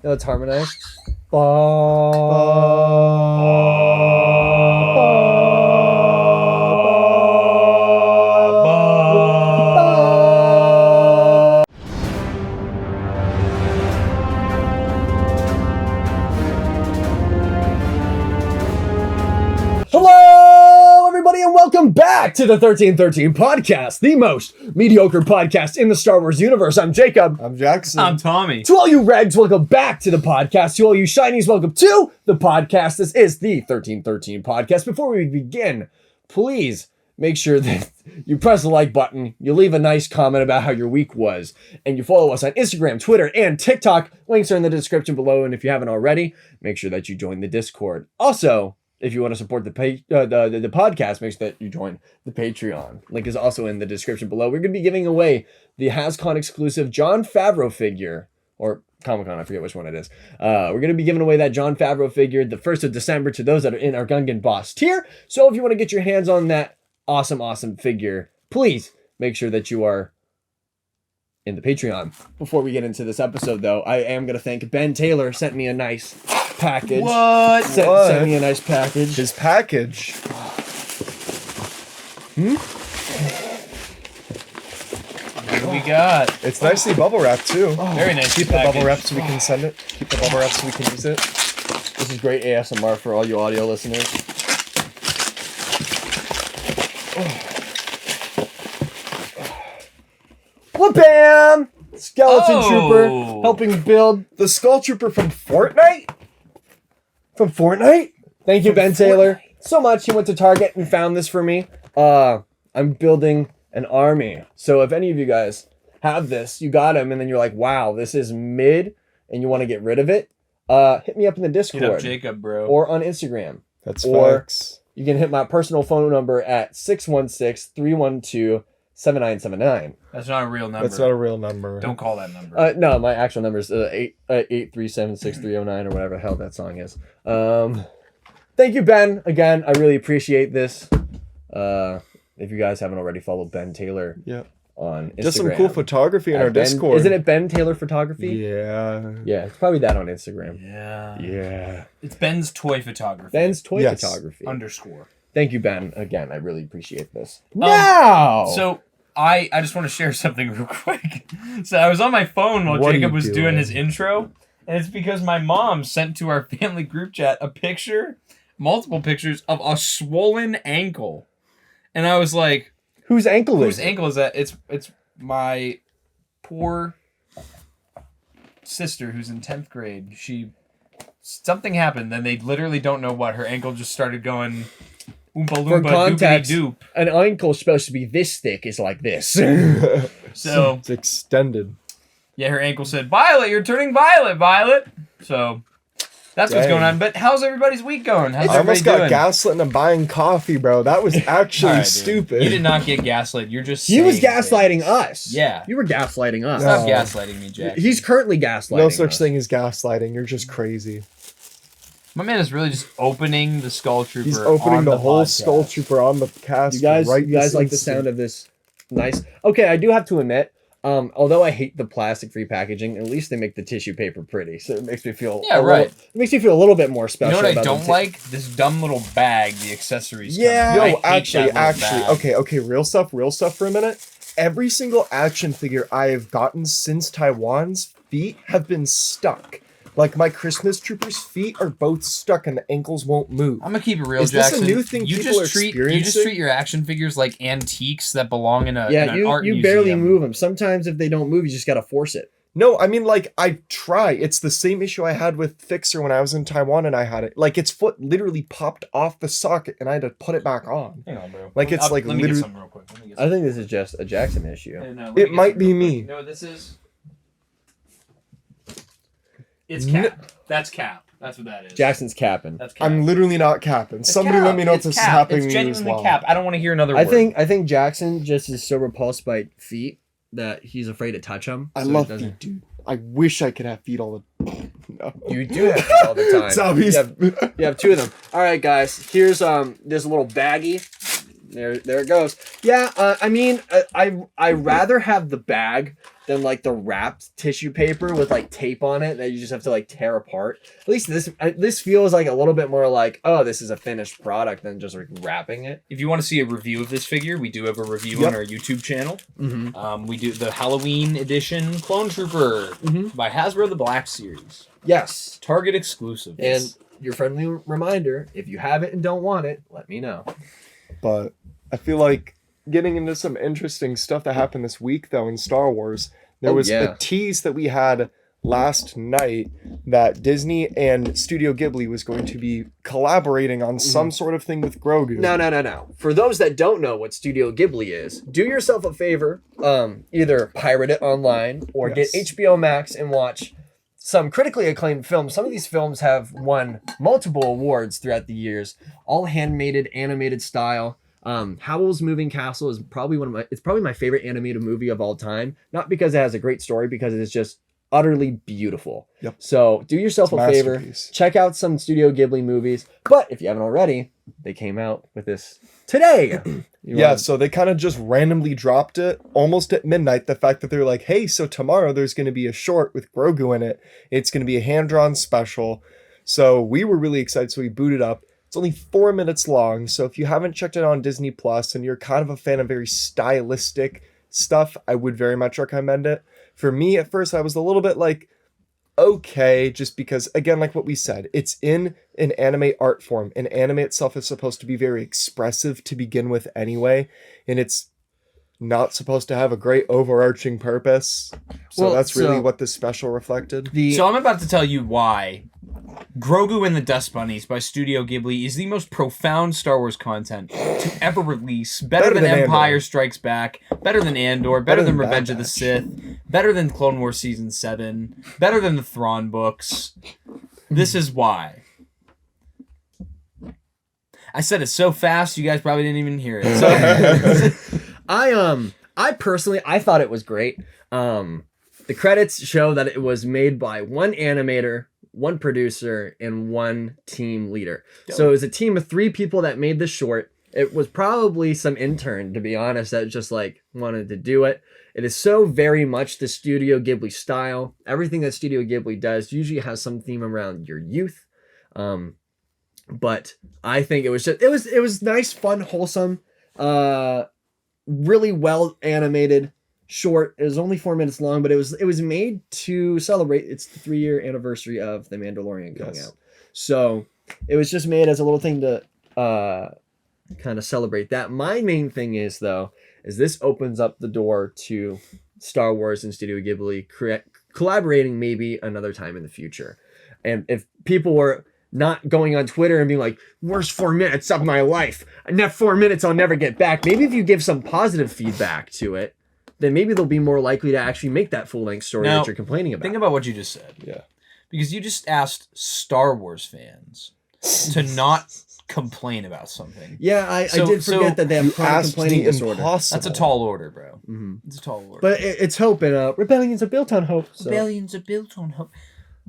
Let's harmonize. Ba. Hello, everybody, and welcome back to the 1313 podcast, the most mediocre podcast in the Star Wars universe. I'm Jacob. I'm Jackson. I'm Tommy. To all you Regs, welcome back to the podcast. To all you Shinies, welcome to the podcast. This is the 1313 podcast. Before we begin, please make sure that you press the like button, you leave a nice comment about how your week was, and you follow us on Instagram, Twitter, and TikTok. Links are in the description below, and if you haven't already, make sure that you join the Discord. Also, if you want to support the podcast, make sure that you join the Patreon. Link is also in the description below. We're going to be giving away the HasCon exclusive Jon Favreau figure, or Comic-Con, I forget which one it is. We're going to be giving away that Jon Favreau figure the 1st of December to those that are in our Gungan Boss tier. So if you want to get your hands on that awesome figure, please make sure that you are in the Patreon. Before we get into this episode, though, I am going to thank Ben Taylor. Sent me a nice package. What? Sent me a nice package. His package. What do we got? It's nicely bubble wrapped too. Very nice. Keep the package. bubble wrap so we can send it. Keep the bubble wrap so we can use it. This is great ASMR for all you audio listeners. Wha-bam! Skeleton Trooper helping build The Skull Trooper from Fortnite? From Fortnite? Thank you, Ben Taylor, so much. He went to Target and found this for me. I'm building an army. So if any of you guys have this, you got him, and then you're like, wow, this is mid, and you want to get rid of it, hit me up in the Discord. Hit up Jacob, bro. Or on Instagram. That's Or facts. you can hit my personal phone number at 616-312-7979. That's not a real number. That's not a real number. Don't call that number. No, my actual number is 837-6309 or whatever the hell that song is. Thank you, Ben. Again, I really appreciate this. If you guys haven't already followed Ben Taylor on Instagram. Just some cool photography in our Ben, Discord. Isn't it Ben Taylor Photography? Yeah. Yeah, it's probably that on Instagram. Yeah. It's Ben's Toy Photography. Ben's Toy Yes. Photography. _ Thank you, Ben. Again, I really appreciate this. Now! So I just want to share something real quick. So I was on my phone while What are Jacob you was doing doing? his intro, and it's because my mom sent to our family group chat multiple pictures of a swollen ankle. And I was like, Whose ankle is whose it? ankle is that? It's my poor sister who's in 10th grade. Something happened, then they literally don't know what. Her ankle just started going oompa For loompa doopity context, doop. an ankle supposed to be this thick is like this. So It's extended. yeah, her ankle said, "Violet, you're turning violet." So that's what's Dang. going on. But how's everybody's week going? How's I almost everybody got doing? gaslit into buying coffee, bro. That was actually All right, dude. stupid. You did not get gaslit. You're just He was saying gaslighting things. us. Yeah. You were gaslighting us. Stop No. gaslighting me, Jack. He's currently gaslighting No such us. thing as gaslighting. You're just crazy. My man is really just opening the Skull Trooper. He's opening on the whole podcast. Skull Trooper on the cast. You guys right like the sound of this nice... Okay, I do have to admit, although I hate the plastic-free packaging, at least they make the tissue paper pretty, so it makes me feel... Yeah, right. It makes me feel a little bit more You special. know what I about don't them like? This dumb little bag, the accessories. Yeah. come in. Yo, I hate that actually, little bag. okay, real stuff for a minute. Every single action figure I have gotten since Taiwan's feet have been stuck. Like my Christmas Troopers' feet are both stuck and the ankles won't move. I'm gonna keep it real, Is this a Jackson. new thing you people just are treat you just experiencing? treat your action figures like antiques that belong in a in Yeah, an art you museum. barely move them. Sometimes if they don't move, you just gotta force it. No, I mean like I try. It's the same issue I had with Fixer when I was in Taiwan and I had it. Like its foot literally popped off the socket and I had to put it back on. Hang on, bro. Like, it's like let me get literally- some real quick. Let me get I think this is just a Jackson issue. It might be me. You know what this is? It's Cap. That's Cap. That's what that is. Jackson's capping. That's Cap. I'm literally not capping. It's Somebody Cap. let me know if It's this is Cap. happening It's to you as genuinely well. Cap. I don't want to hear another I word. think Jackson just is so repulsed by feet that he's afraid to touch them. I love feet, dude. I wish I could have feet all the no. You do have feet all the time. Zombies. You have two of them. All right, guys. Here's this little baggie. There it goes. Yeah, I mean, I rather have the bag than like the wrapped tissue paper with like tape on it that you just have to like tear apart. At least this feels like a little bit more like, oh, this is a finished product than just like wrapping it. If you want to see a review of this figure, we do have a review on our YouTube channel. Mm-hmm. We do the Halloween edition Clone Trooper by Hasbro the Black Series. Yes. Target exclusive. And your friendly reminder, if you have it and don't want it, let me know. But I feel like getting into some interesting stuff that happened this week, though, in Star Wars. There was a tease that we had last night that Disney and Studio Ghibli was going to be collaborating on some sort of thing with Grogu. No. For those that don't know what Studio Ghibli is, do yourself a favor. Either pirate it online or get HBO Max and watch some critically acclaimed films. Some of these films have won multiple awards throughout the years, all handmade, animated style. Howl's Moving Castle is probably my favorite animated movie of all time. Not because it has a great story, because it is just utterly beautiful. Yep. So do yourself a favor, check out some Studio Ghibli movies. But if you haven't already, they came out with this today. So they kind of just randomly dropped it almost at midnight. The fact that they're like, hey, so tomorrow there's going to be a short with Grogu in it. It's going to be a hand-drawn special. So we were really excited. So we booted up. It's only 4 minutes long. So if you haven't checked it on Disney Plus and you're kind of a fan of very stylistic stuff, I would very much recommend it. For me, at first, I was a little bit like, okay, just because, again, like what we said, it's in an anime art form. And anime itself is supposed to be very expressive to begin with anyway. And it's not supposed to have a great overarching purpose. So that's really what this special reflected. So I'm about to tell you why Grogu and the Dust Bunnies by Studio Ghibli is the most profound Star Wars content to ever release. Better than Empire Strikes Back, better than Andor, better than Revenge of the Sith, better than Clone Wars Season 7, better than the Thrawn books. This is why. I said it so fast, you guys probably didn't even hear it. So I personally thought it was great. The credits show that it was made by one animator, one producer, and one team leader. Dope. So it was a team of 3 people that made the short. It was probably some intern, to be honest, that just like wanted to do it. It is so very much the Studio Ghibli style. Everything that Studio Ghibli does usually has some theme around your youth. But I think it was nice, fun, wholesome, really well animated. Short. It was only 4 minutes long, but it was made to celebrate its 3-year anniversary of The Mandalorian coming out. So it was just made as a little thing to kind of celebrate that. My main thing is this opens up the door to Star Wars and Studio Ghibli collaborating maybe another time in the future. And if people were not going on Twitter and being like, worst 4 minutes of my life, and that 4 minutes I'll never get back, maybe if you give some positive feedback to it, then maybe they'll be more likely to actually make that full-length story that you're complaining about. Think about what you just said. Yeah. Because you just asked Star Wars fans to not complain about something. Yeah, I did forget that they have chronic complaining disorder. That's a tall order, bro. Mm-hmm. It's a tall order. But it's hope, and rebellions are built on hope. So. Rebellions are built on hope.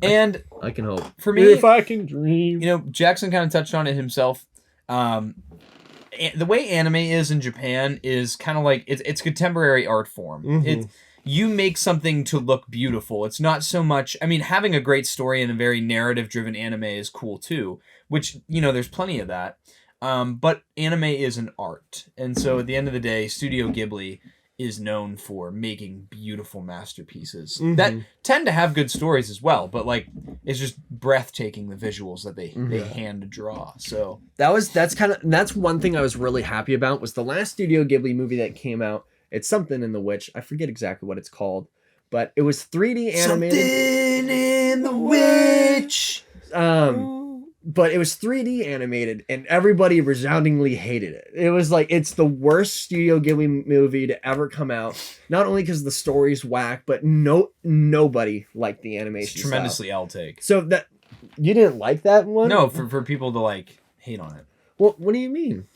And I can hope. For me, if I can dream. You know, Jackson kind of touched on it himself. The way anime is in Japan is kind of like it's contemporary art form. Mm-hmm. You make something to look beautiful. It's not so much. I mean, having a great story and a very narrative-driven anime is cool too. Which there's plenty of that. But anime is an art, and so at the end of the day, Studio Ghibli is known for making beautiful masterpieces that tend to have good stories as well, but like it's just breathtaking the visuals that they hand draw. So that's one thing I was really happy about was the last Studio Ghibli movie that came out. It's something in the Witch. I forget exactly what it's called, but it was 3D animated. Something in the Witch. But it was 3D animated, and everybody resoundingly hated it. It was like, it's the worst Studio Ghibli movie to ever come out. Not only because the story's whack, but nobody liked the animation. It's tremendously L-take. So that you didn't like that one? No, for people to like hate on it. Well, what do you mean?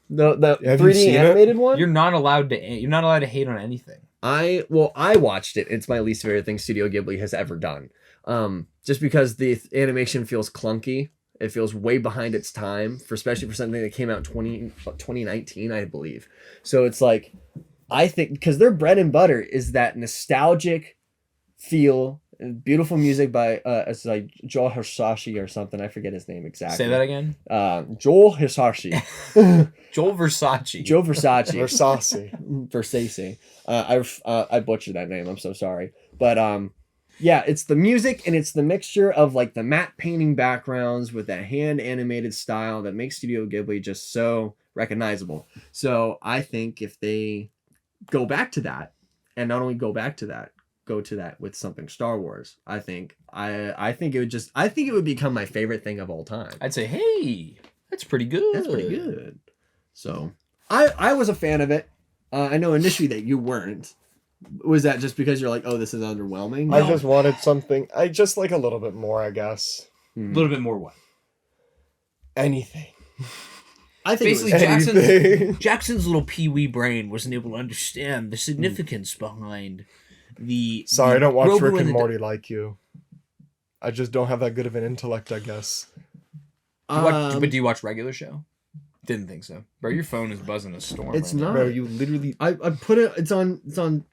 The 3D animated one? You're not allowed to hate on anything. I watched it. It's my least favorite thing Studio Ghibli has ever done. Just because the animation feels clunky. It feels way behind its time, especially for something that came out in 2019, I believe. So it's like, I think, because their bread and butter is that nostalgic feel, beautiful music by it's like Joel Hisashi or something. I forget his name exactly. Say that again. Joel Hisashi. Joel Versace. Joe Versace. Versace. I butchered that name. I'm so sorry. But yeah, it's the music and it's the mixture of like the matte painting backgrounds with that hand animated style that makes Studio Ghibli just so recognizable. So I think if they go back to that, and not only go back to that, go to that with something Star Wars, I think it would become my favorite thing of all time. I'd say, hey, that's pretty good. That's pretty good. So I was a fan of it. I know initially that you weren't. Was that just because you're like, oh, this is underwhelming? I just wanted something. I just like a little bit more, I guess. A little bit more what? Anything. I think basically Jackson's little pee-wee brain wasn't able to understand the significance behind the. Sorry, I don't watch Grogu Rick and Morty like you. I just don't have that good of an intellect, I guess. But do you watch regular show? Didn't think so, bro. Your phone is buzzing a storm. It's right not. Bro, you literally... I put it. It's on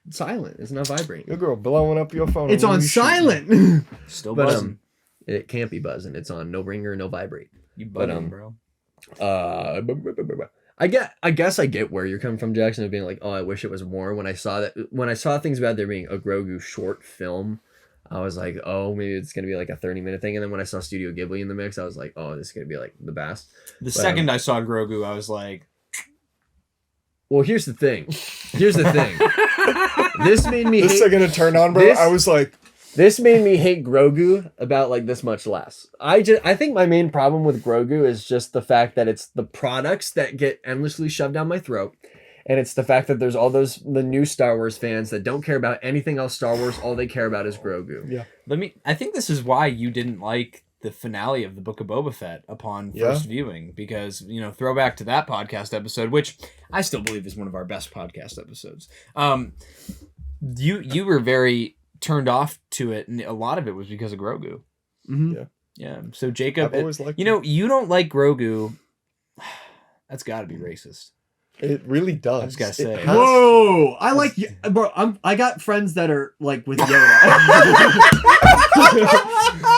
silent. It's not vibrating. Your girl blowing up your phone. It's on silent. now. Still But buzzing. it can't be buzzing. It's on no ringer, no vibrate. You buzzing, bro. I guess I get where you're coming from, Jackson, of being like, oh, I wish it was more. When I saw things about there being a Grogu short film, I was like, oh, maybe it's gonna be like a 30-minute thing. And then when I saw Studio Ghibli in the mix, I was like, oh, this is gonna be like the best. The second I saw Grogu, I was like, well, here's the thing. This made me. This second to turn on, bro. I was like, this made me hate Grogu about like this much less. I think my main problem with Grogu is just the fact that it's the products that get endlessly shoved down my throat. And it's the fact that there's all the new Star Wars fans that don't care about anything else Star Wars. All they care about is Grogu. yeah. I think this is why you didn't like the finale of the Book of Boba Fett upon first viewing, because, throwback to that podcast episode, which I still believe is one of our best podcast episodes. You were very turned off to it, and a lot of it was because of Grogu. Mm-hmm. Yeah. So Jacob, I've always liked you don't like Grogu. That's got to be racist. It really does. I just gotta say. Whoa! I like, bro. I got friends that are like with Yoda.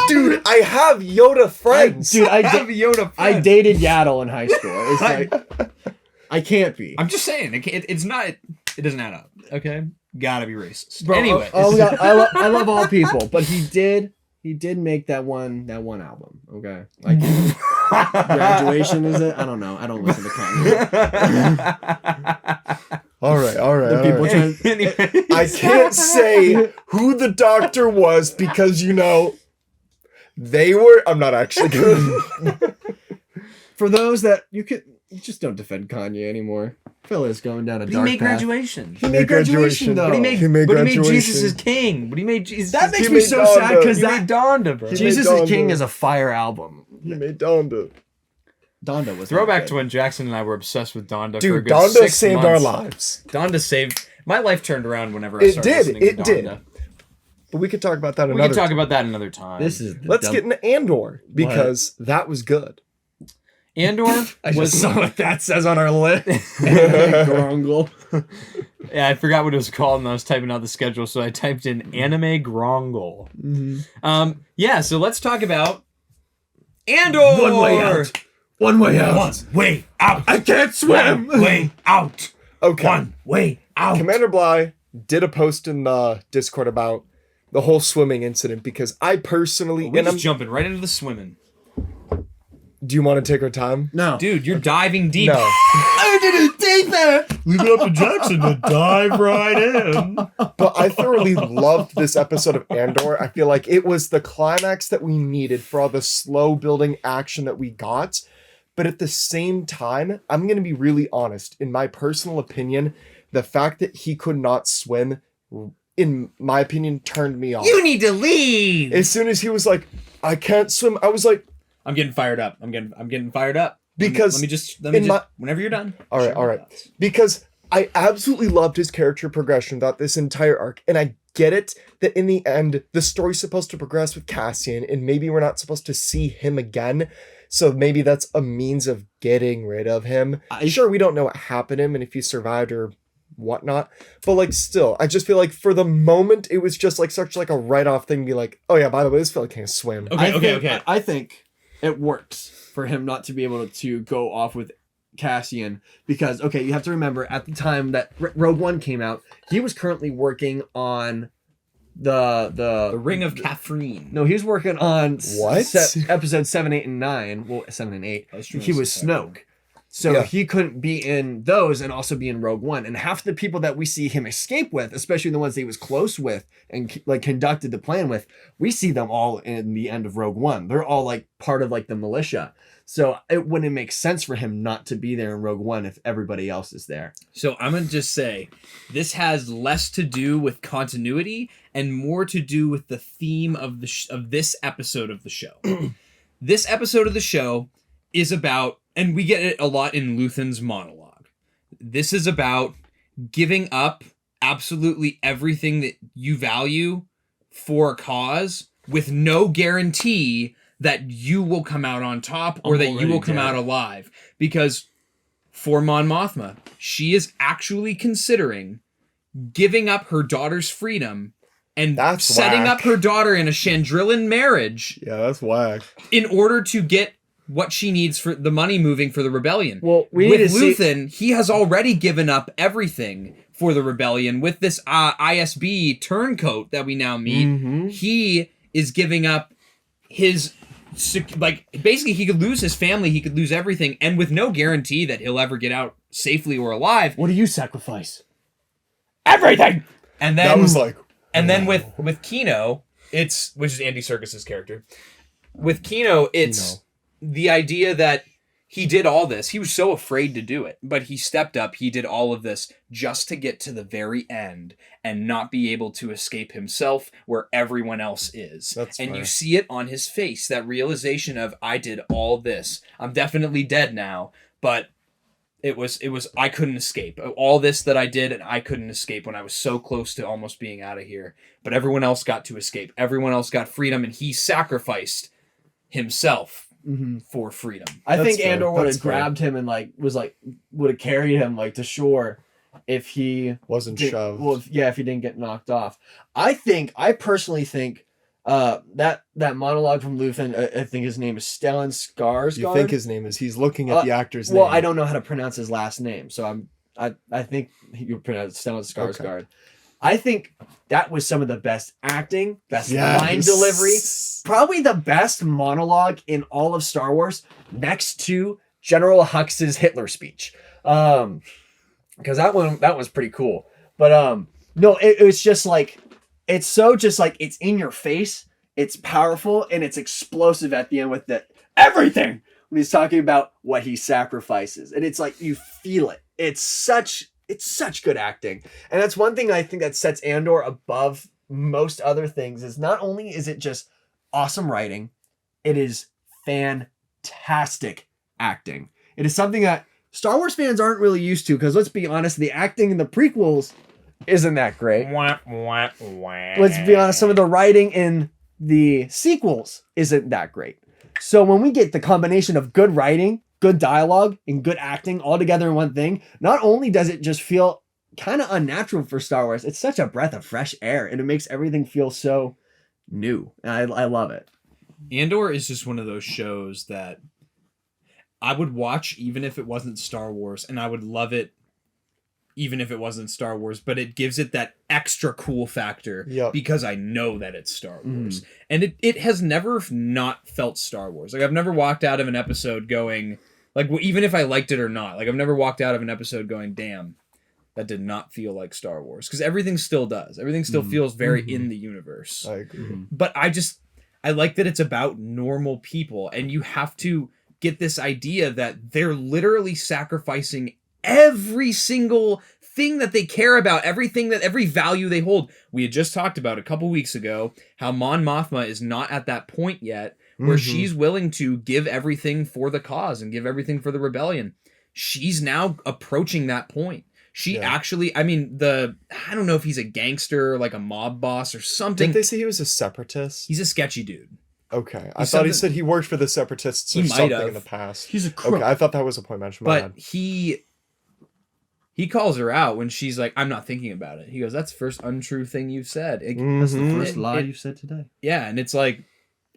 Dude, I have Yoda friends. I have Yoda friends. I dated Yaddle in high school. It's like I can't be. I'm just saying, it's not. It doesn't add up. Okay, gotta be racist. Bro, anyway, I love all people, but he did make that one album. Okay, like Graduation, is it? I don't know. I don't listen to Kanye. all right. Anyway. I can't say who the doctor was because they were. I'm not actually good. For those that you just don't defend Kanye anymore. Phil is going down a dark path. He made Graduation. He made Graduation though. But he made Graduation. Jesus is King. But he made Jesus. That makes He me made so sad because He made Donda, bro. Jesus made is King Donda. is a fire album. He made Donda. Donda was Throwback not to when Jackson and I were obsessed with Donda. Dude, for a good Donda 6 saved months. our lives. Donda saved my life. Turned around whenever I It started did. listening It to did. Donda. But we could talk about that We another can talk time. about that another time. This is Let's get into Andor because that was good. Andor I was just saw what that says on our list. Grongle. Yeah, I forgot what it was called, and I was typing out the schedule, so I typed in anime Grongle. Mm-hmm. Yeah, so let's talk about Andor. One way out. One way out. One way out. I can't swim. One way out. Okay. One way out. Commander Bly did a post in the Discord about the whole swimming incident because I personally... We're just jumping right into the swimming. Do you want to take our time? No. Dude, you're diving deep. No. I didn't take that. Leave it up to Jackson to dive right in. But I thoroughly loved this episode of Andor. I feel like it was the climax that we needed for all the slow building action that we got. But at the same time, I'm going to be really honest. In my personal opinion, the fact that he could not swim, in my opinion, turned me off. You need to leave. As soon as he was like, I can't swim, I was like, I'm getting fired up. I'm getting fired up. Because let me just whenever you're done. All right. Because I absolutely loved his character progression throughout this entire arc. And I get it that in the end, the story's supposed to progress with Cassian and maybe we're not supposed to see him again. So maybe that's a means of getting rid of him. Sure, we don't know what happened to him and if he survived or whatnot, but like still, I just feel like for the moment it was just like such like a write-off thing to be like, oh yeah, by the way, this fella can't swim. Okay. I think it works for him not to be able to go off with Cassian because, okay, you have to remember at the time that Rogue One came out, he was currently working on the Ring of Catherine. No, he was working on What? episode 7, 8, and 9. Well, 7 and 8. He was Snoke. So Yeah. he couldn't be in those and also be in Rogue One. And half the people that we see him escape with, especially the ones that he was close with and like conducted the plan with, we see them all in the end of Rogue One. They're all like part of like the militia. So it wouldn't make sense for him not to be there in Rogue One if everybody else is there. So I'm going to just say this has less to do with continuity and more to do with the theme of of this episode of the show. This episode of the show is about, and we get it a lot in Luthen's monologue. This is about giving up absolutely everything that you value for a cause with no guarantee that you will come out on top or that you will come out alive. Because for Mon Mothma, she is actually considering giving up her daughter's freedom and That's setting whack. up her daughter in a Chandrillan marriage Yeah, that's whack. in order to get what she needs for the money moving for the rebellion. Well, we need with to see- Luthen, he has already given up everything for the rebellion. With this ISB turncoat that we now meet, Mhm. he is giving up his, like, basically he could lose his family, he could lose everything, and with no guarantee that he'll ever get out safely or alive. What do you sacrifice? Everything! And That then was like, and then with Kino, it's, which is Andy Serkis's character. With Kino, it's the idea that he did all this. He was so afraid to do it, but he stepped up. He did all of this just to get to the very end and not be able to escape himself where everyone else is. That's and fair. you see it on his face, that realization of, I did all this. I'm definitely dead now, but it was I couldn't escape. All this that I did, and I couldn't escape when I was so close to almost being out of here. But everyone else got to escape. Everyone else got freedom, and he sacrificed himself for freedom. I That's think fair. Andor would That's have fair. grabbed him and would have carried him like to shore if he wasn't did- shoved. Well, if he didn't get knocked off. I personally think that monologue from Luthen, I think his name is Stellan Skarsgård. You think his name is? He's looking at the actor's name. Well, I don't know how to pronounce his last name, so I think you pronounce Stellan Skarsgård. I think that was some of the best acting, best line delivery, probably the best monologue in all of Star Wars, next to General Hux's Hitler speech. Because that was pretty cool. But no, it was just like, it's so just like, it's in your face, it's powerful, and it's explosive at the end with the everything when he's talking about what he sacrifices, and it's like you feel it. It's such good acting, and that's one thing I think that sets Andor above most other things. Is not only is it just awesome writing, it is fantastic acting. It is something that Star Wars fans aren't really used to, because let's be honest, the acting in the prequels isn't that great. Let's be honest, some of the writing in the sequels isn't that great. So when we get the combination of good writing, good dialogue, and good acting all together in one thing, not only does it just feel kind of unnatural for Star Wars, it's such a breath of fresh air, and it makes everything feel so new. And I love it. Andor is just one of those shows that I would watch even if it wasn't Star Wars, and I would love it even if it wasn't Star Wars, but it gives it that extra cool factor because I know that it's Star Wars. And it has never not felt Star Wars. Like, I've never walked out of an episode going, like, even if I liked it or not, like, I've never walked out of an episode going, damn, that did not feel like Star Wars. Because everything still does. Everything still feels very in the universe. I agree. But I like that it's about normal people, and you have to get this idea that they're literally sacrificing every single thing that they care about, every value they hold. We had just talked about a couple weeks ago how Mon Mothma is not at that point yet where she's willing to give everything for the cause and give everything for the rebellion. She's now approaching that point. She actually, I mean, I don't know if he's a gangster, like a mob boss or something. Didn't they say he was a separatist? He's a sketchy dude. Okay. I thought he said he worked for the Separatists or He might something have. in the past. He's a crook. Okay, I thought that was a point mentioned. My But bad. he calls her out when she's like, I'm not thinking about it. He goes, that's the first untrue thing you've said. That's the first It- lie it- you've said today. Yeah, and it's like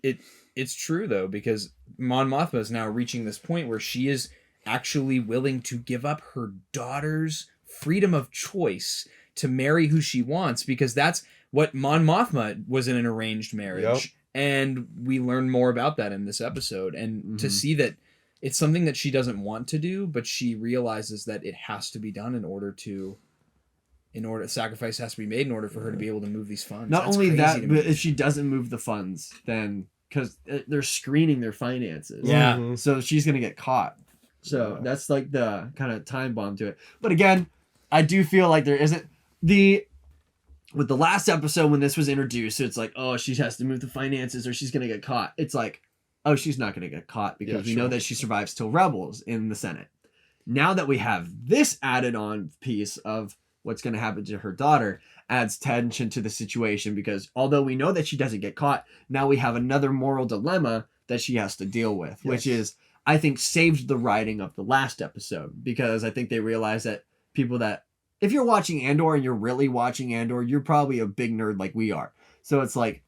it's true though, because Mon Mothma is now reaching this point where she is actually willing to give up her daughter's freedom of choice to marry who she wants, because that's what Mon Mothma was in an arranged marriage. Yep. And we learn more about that in this episode. And to see that it's something that she doesn't want to do, but she realizes that it has to be done in order sacrifice has to be made in order for her to be able to move these funds. Not That's only crazy that, to but me. if she doesn't move the funds, then because they're screening their finances. Yeah. Mhm. So she's going to get caught. So that's like the kind of time bomb to it. But again, I do feel like there isn't with the last episode when this was introduced, it's like, oh, she has to move the finances or she's going to get caught. It's like, oh, she's not going to get caught because we know that she survives till Rebels in the Senate. Now that we have this added on piece of what's going to happen to her daughter, adds tension to the situation, because although we know that she doesn't get caught, now we have another moral dilemma that she has to deal with, which is, I think, saved the writing of the last episode, because I think they realized that people that, if you're watching Andor and you're really watching Andor, you're probably a big nerd like we are. So it's like,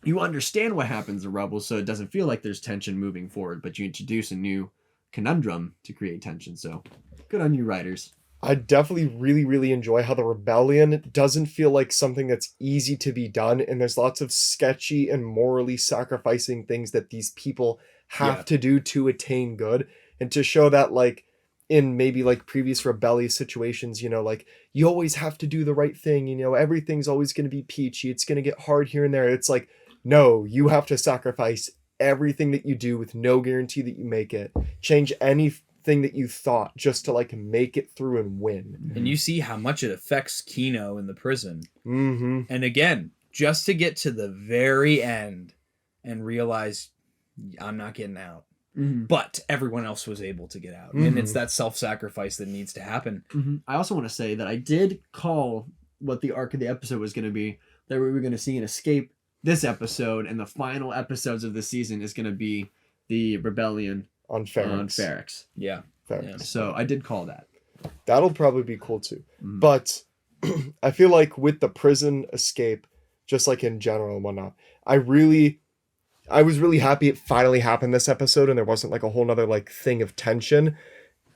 you understand what happens in Rebels, so it doesn't feel like there's tension moving forward, but you introduce a new conundrum to create tension. So good on you, writers. I definitely really, really enjoy how the rebellion doesn't feel like something that's easy to be done, and there's lots of sketchy and morally sacrificing things that these people have to do to attain good, and to show that, like, in maybe like previous rebellious situations, you know, like, you always have to do the right thing, you know, everything's always going to be peachy, it's going to get hard here and there. It's like, no, you have to sacrifice everything that you do with no guarantee that you make it, change anything that you thought just to like make it through and win. And you see how much it affects Kino in the prison. Mm-hmm. And again, just to get to the very end and realize I'm not getting out. But everyone else was able to get out. And it's that self-sacrifice that needs to happen. I also want to say that I did call what the arc of the episode was going to be, that we were going to see an escape this episode, and the final episodes of the season is going to be the rebellion On Ferrex. on Ferrex. Yeah. Ferrex. So I did call that. That'll probably be cool too. But I feel like with the prison escape, just like in general and whatnot, I was really happy it finally happened this episode and there wasn't like a whole nother like thing of tension.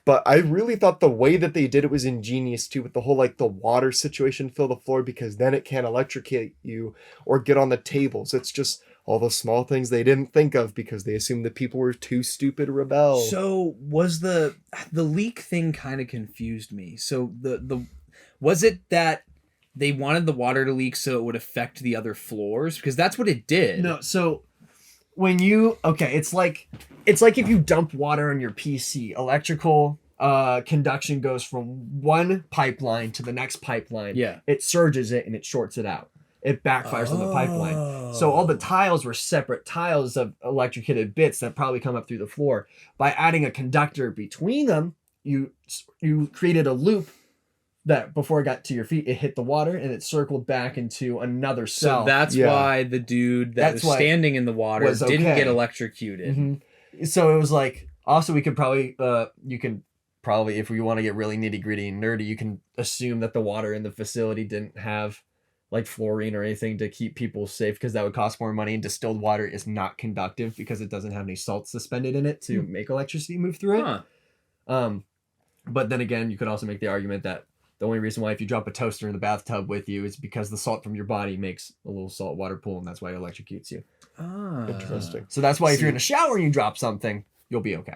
But I really thought the way that they did it was ingenious too, with the whole like the water situation fill the floor, because then it can't electrocute you or get on the tables. It's just all the small things they didn't think of because they assumed that people were too stupid to rebel. So was the leak thing kind of confused me. So the was it that they wanted the water to leak so it would affect the other floors? Because that's what it did. No, so when you it's like if you dump water on your PC, electrical conduction goes from one pipeline to the next pipeline. Yeah. It surges it and it shorts it out. It backfires on the pipeline. So all the tiles were separate tiles of electrocuted bits that probably come up through the floor. By adding a conductor between them, you created a loop that before it got to your feet, it hit the water and it circled back into another cell. So that's why the dude that was standing in the water didn't get electrocuted. So it was like, also we could probably, you can probably, if we want to get really nitty gritty and nerdy, you can assume that the water in the facility didn't have like fluorine or anything to keep people safe, because that would cost more money, and distilled water is not conductive because it doesn't have any salt suspended in it to make electricity move through it. But then again, you could also make the argument that the only reason why if you drop a toaster in the bathtub with you is because the salt from your body makes a little salt water pool, and that's why it electrocutes you. Interesting. So that's why if you're in a shower and you drop something, you'll be okay.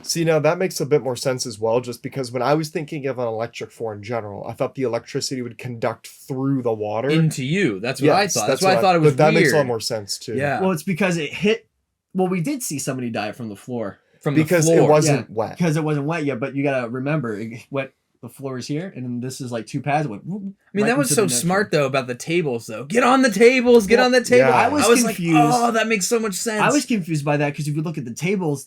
See, now that makes a bit more sense as well, just because when I was thinking of an electric floor in general, I thought the electricity would conduct through the water. Into you. That's what I thought. That's why I thought it was But that weird. makes a lot more sense too. Yeah. Well, it's because it hit. Well, we did see somebody die from the floor. Because the floor. it wasn't wet. Because it wasn't wet yet, but you gotta remember, it went. The floor is here, and then this is like two pads. It went. I mean, that was so smart though about the tables though. Get on the tables. Get on the table. Yeah. I was confused. Like, oh, that makes so much sense. I was confused by that because if you look at the tables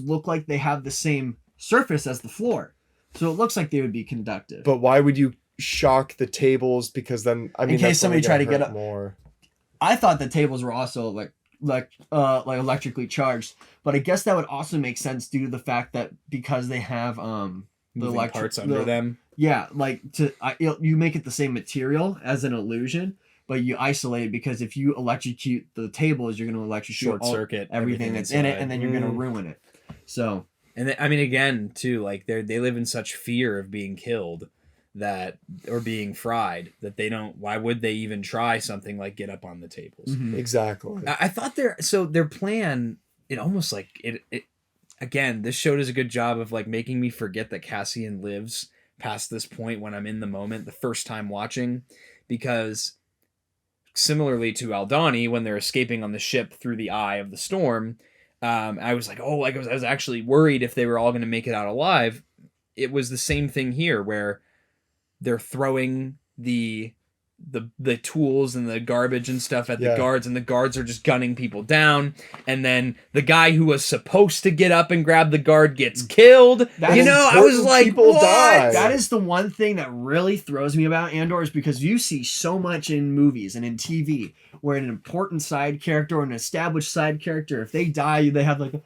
look like they have the same surface as the floor, so it looks like they would be conductive. But why would you shock the tables? Because then, I mean, in case somebody tried to get up up more. I thought the tables were also like like electrically charged. But I guess that would also make sense due to the fact that because they have the Moving electric parts under them. Yeah, like you make it the same material as an illusion, but you isolate it because if you electrocute the tables, you're going to electrocute Short circuit everything that's in it, and then you're going to ruin it. So, and I mean, again, too, like they live in such fear of being killed that or being fried that they don't. Why would they even try something like get up on the tables? Mhm. Exactly. I thought their plan. It almost like it. Again, this show does a good job of like making me forget that Cassian lives past this point when I'm in the moment the first time watching, because similarly to Aldani when they're escaping on the ship through the eye of the storm, I was like, I was actually worried if they were all going to make it out alive. It was the same thing here where they're throwing the tools and the garbage and stuff at the guards, and the guards are just gunning people down, and then the guy who was supposed to get up and grab the guard gets killed. I was like, people die. That is the one thing that really throws me about Andor, is because you see so much in movies and in TV where an important side character or an established side character, if they die, they have like they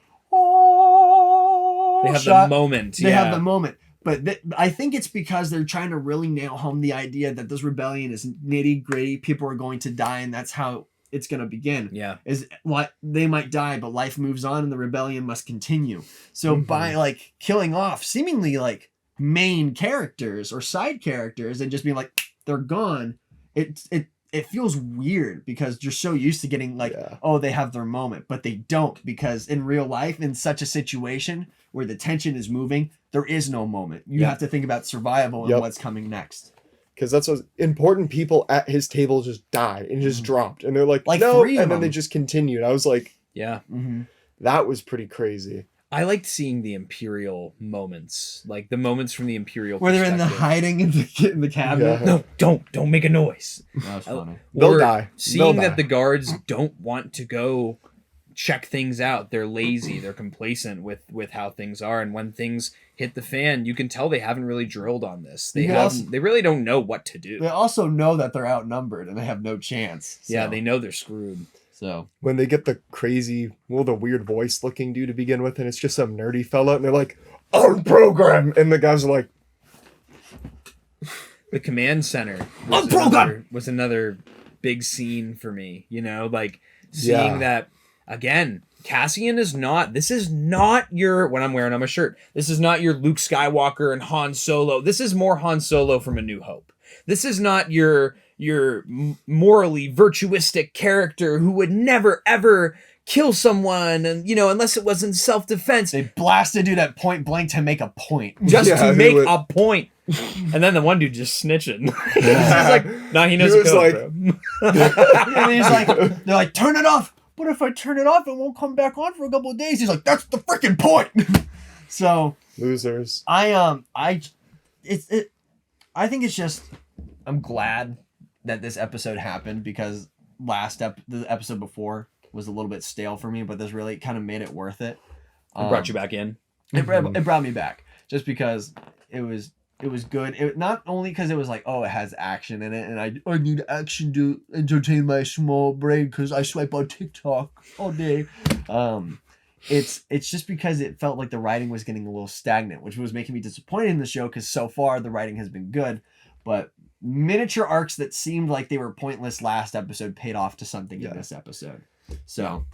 have the moment. They have the moment. But I think it's because they're trying to really nail home the idea that this rebellion is nitty gritty. People are going to die, and that's how it's going to begin. Yeah. Is what they might die, but life moves on, and the rebellion must continue. So by like killing off seemingly like main characters or side characters and just being like they're gone, it feels weird because you're so used to getting like, they have their moment, but they don't, because in real life, in such a situation where the tension is moving, there is no moment. You have to think about survival and what's coming next. Because that's what important people at his table just died and just dropped, and they're like no, and then they just continued. I was like, that was pretty crazy. I liked seeing the Imperial moments, like the moments from the Imperial where they're in the hiding in the cabinet. No, don't make a noise. That was funny. They'll die. Seeing that the guards don't want to go check things out. They're lazy. They're complacent with how things are. And when things hit the fan, you can tell they haven't really drilled on this. They really don't know what to do. They also know that they're outnumbered and they have no chance. So. Yeah, they know they're screwed. So when they get the the weird voice looking dude to begin with, and it's just some nerdy fella, and they're like, on program, and the guys are like, the command center was another big scene for me. Like seeing that again. Cassian is not. This is not your. When I'm wearing on my shirt, this is not your Luke Skywalker and Han Solo. This is more Han Solo from A New Hope. This is not your morally virtuistic character who would never ever kill someone, and unless it was in self-defense. They blasted dude at point blank to make a point. Just to make a point. And then the one dude just snitching. He's like, nah, he knows the code, bro. And he's like, they're like, turn it off. But if I turn it off, it won't come back on for a couple of days. He's like, that's the freaking point. So losers. I think it's just, I'm glad that this episode happened, because the episode before was a little bit stale for me, but this really kind of made it worth it. It brought you back in. It brought me back just because it was good. It not only because it was like, it has action in it, and I need action to entertain my small brain because I swipe on TikTok all day. It's just because it felt like the writing was getting a little stagnant, which was making me disappointed in the show, because so far the writing has been good, but miniature arcs that seemed like they were pointless last episode paid off to something in this episode. So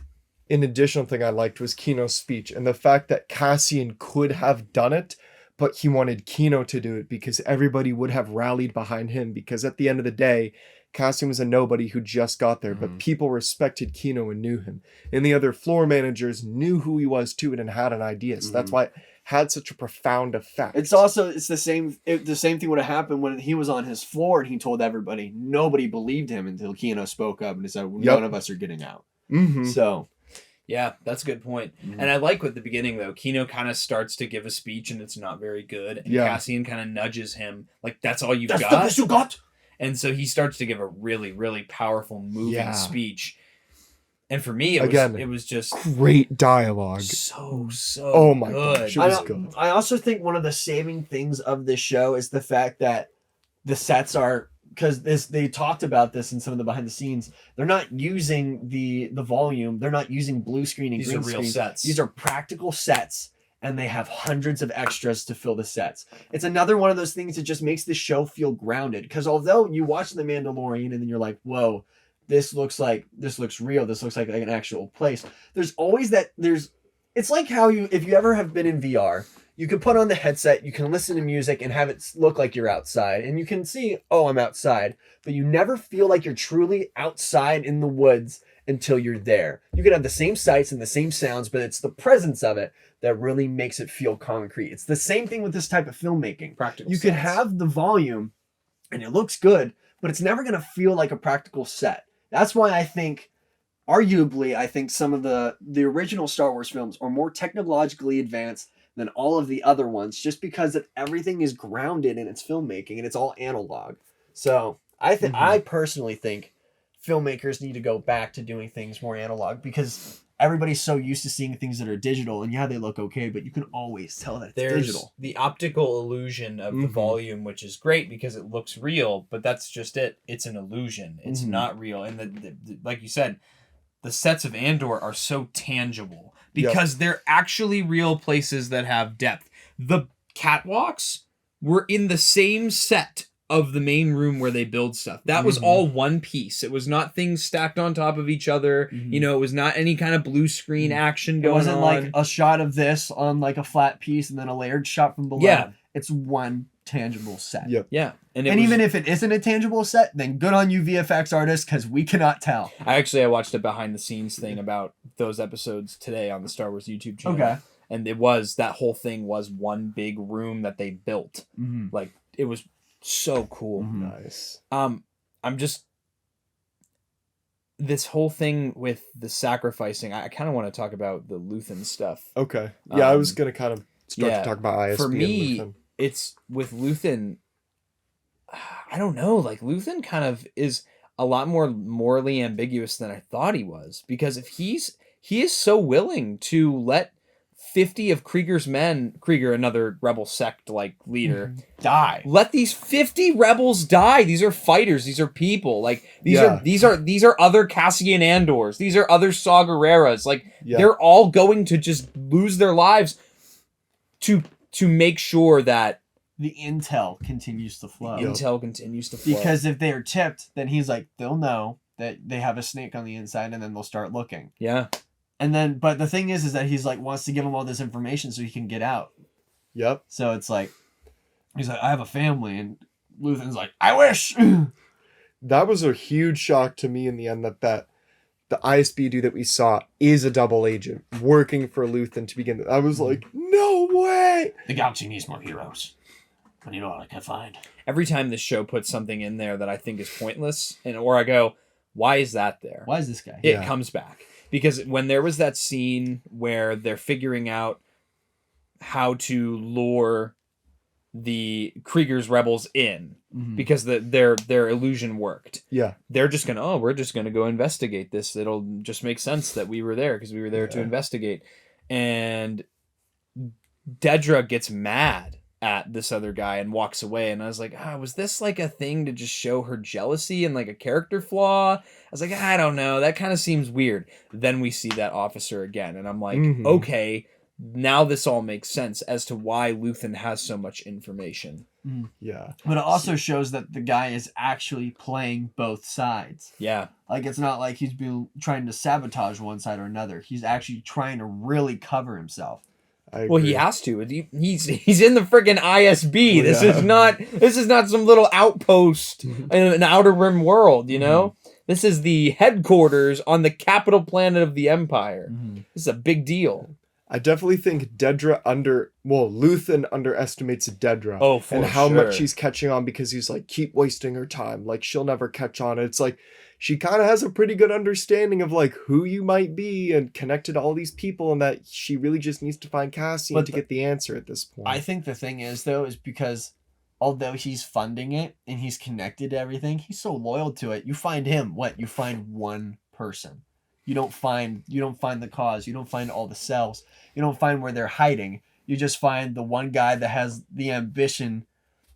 an additional thing I liked was Kino's speech, and the fact that Cassian could have done it, but he wanted Kino to do it because everybody would have rallied behind him, because at the end of the day, Cassian was a nobody who just got there, but people respected Kino and knew him. And the other floor managers knew who he was too and had an idea. So that's why it had such a profound effect. It's the same thing would have happened when he was on his floor and he told everybody. Nobody believed him until Kino spoke up and said, none of us are getting out. So... yeah, that's a good point. And I like with the beginning, though, Kino kind of starts to give a speech and it's not very good. And Cassian kind of nudges him, like, that's all you've got? That's the best you got? And so he starts to give a really, really powerful, moving speech. And for me, it was just... great dialogue. So oh my good. gosh, it was good. I also think one of the saving things of this show is the fact that the sets are because they talked about this in some of the behind the scenes. They're not using the volume. They're not using blue screen and These green are real screen. sets. These are practical sets, and they have hundreds of extras to fill the sets. It's another one of those things that just makes the show feel grounded. Because although you watch The Mandalorian and then you're like, whoa, this looks real. This looks like an actual place. There's always that. It's like how if you ever have been in VR. You can put on the headset, you can listen to music and have it look like you're outside. And you can see, oh, I'm outside. But you never feel like you're truly outside in the woods until you're there. You can have the same sights and the same sounds, but it's the presence of it that really makes it feel concrete. It's the same thing with this type of filmmaking. Practical You can sets. have the volume and it looks good, but it's never going to feel like a practical set. That's why I think, arguably, some of the original Star Wars films are more technologically advanced than all of the other ones, just because everything is grounded in its filmmaking and it's all analog. So I personally think filmmakers need to go back to doing things more analog, because everybody's so used to seeing things that are digital, and yeah, they look okay, but you can always tell that it's There's digital. the optical illusion of the volume, which is great because it looks real, but that's just it. It's an illusion. It's not real. And the like you said, the sets of Andor are so tangible because they're actually real places that have depth. The catwalks were in the same set of the main room where they build stuff. That was all one piece. It was not things stacked on top of each other. You know, it was not any kind of blue screen action going on. It wasn't like a shot of this on like a flat piece and then a layered shot from below. Yeah. It's one tangible set. Yep. Yeah. And even if it isn't a tangible set, then good on you VFX artists, because we cannot tell. I watched a behind the scenes thing about those episodes today on the Star Wars YouTube channel. Okay. And that whole thing was one big room that they built. Like, it was so cool. Nice. This whole thing with the sacrificing, I kind of want to talk about the Luthen stuff. Okay. Yeah, I was going to kind of start to talk about ISB For me, and Luthen. it's with Luthen, I don't know, like Luthen kind of is a lot more morally ambiguous than I thought he was, because if he is so willing to let 50 of Krieger's men, Krieger, another rebel sect like leader, Die. let these 50 rebels die. These are fighters. These are people. Like these are other Cassian Andors. These are other Saw Gerreras. Like they're all going to just lose their lives to make sure that The intel continues to flow. intel continues to flow. Because if they are tipped, then he's like, they'll know that they have a snake on the inside, and then they'll start looking. Yeah. And then, but the thing is that he's like, wants to give them all this information so he can get out. Yep. So it's like, he's like, I have a family, and Luthen's like, I wish. That was a huge shock to me in the end, that the ISB dude that we saw is a double agent working for Luthen to begin with. I was like, no way. The galaxy needs more heroes. And you know what I can find? Every time this show puts something in there that I think is pointless, or I go, why is that there? Why is this guy? It comes back. Because when there was that scene where they're figuring out how to lure the Krieger's rebels in, because their illusion worked. Yeah. They're just gonna, we're just gonna go investigate this. It'll just make sense that we were there because we were there to investigate. And Dedra gets mad at this other guy and walks away, and I was like, was this like a thing to just show her jealousy and like a character flaw? I was like, I don't know, that kind of seems weird. Then we see that officer again, and I'm like, okay, now this all makes sense as to why Luthen has so much information. Yeah. But it also shows that the guy is actually playing both sides. Yeah. Like, it's not like he's been trying to sabotage one side or another. He's actually trying to really cover himself. Well, he has to. He's in the friggin' ISB. This is not some little outpost in an outer rim world, you know? This is the headquarters on the capital planet of the Empire. This is a big deal. I definitely think Luthen underestimates Dedra. Oh, for and how sure. much she's catching on, because he's like, keep wasting her time. Like, she'll never catch on. It's like, she kind of has a pretty good understanding of like who you might be and connected to all these people, and that she really just needs to find Cassian to get the answer at this point. I think the thing is, though, is because although he's funding it and he's connected to everything, he's so loyal to it. You find him, you find one person. You don't find the cause. You don't find all the cells. You don't find where they're hiding. You just find the one guy that has the ambition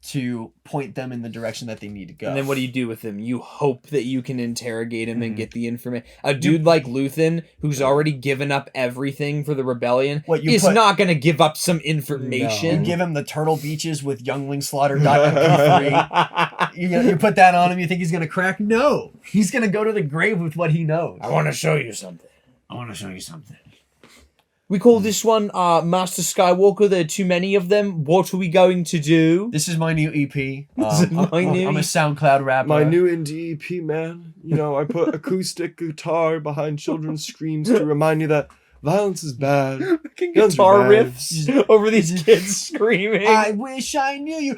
to point them in the direction that they need to go. And then what do you do with him? You hope that you can interrogate him and get the information. A dude like Luthen, who's already given up everything for the rebellion, is not going to give up some information. You give him the Turtle Beaches with younglingslaughter.mp3. you put that on him, you think he's going to crack? No. He's going to go to the grave with what he knows. I want to show you something. something. We call this one Master Skywalker. There are too many of them. What are we going to do? This is my new EP. I'm a SoundCloud rapper. My new indie EP, man. You know, I put acoustic guitar behind children's screams to remind you that violence is bad. Guns Guitar are bad. riffs over these kids screaming. I wish I knew you.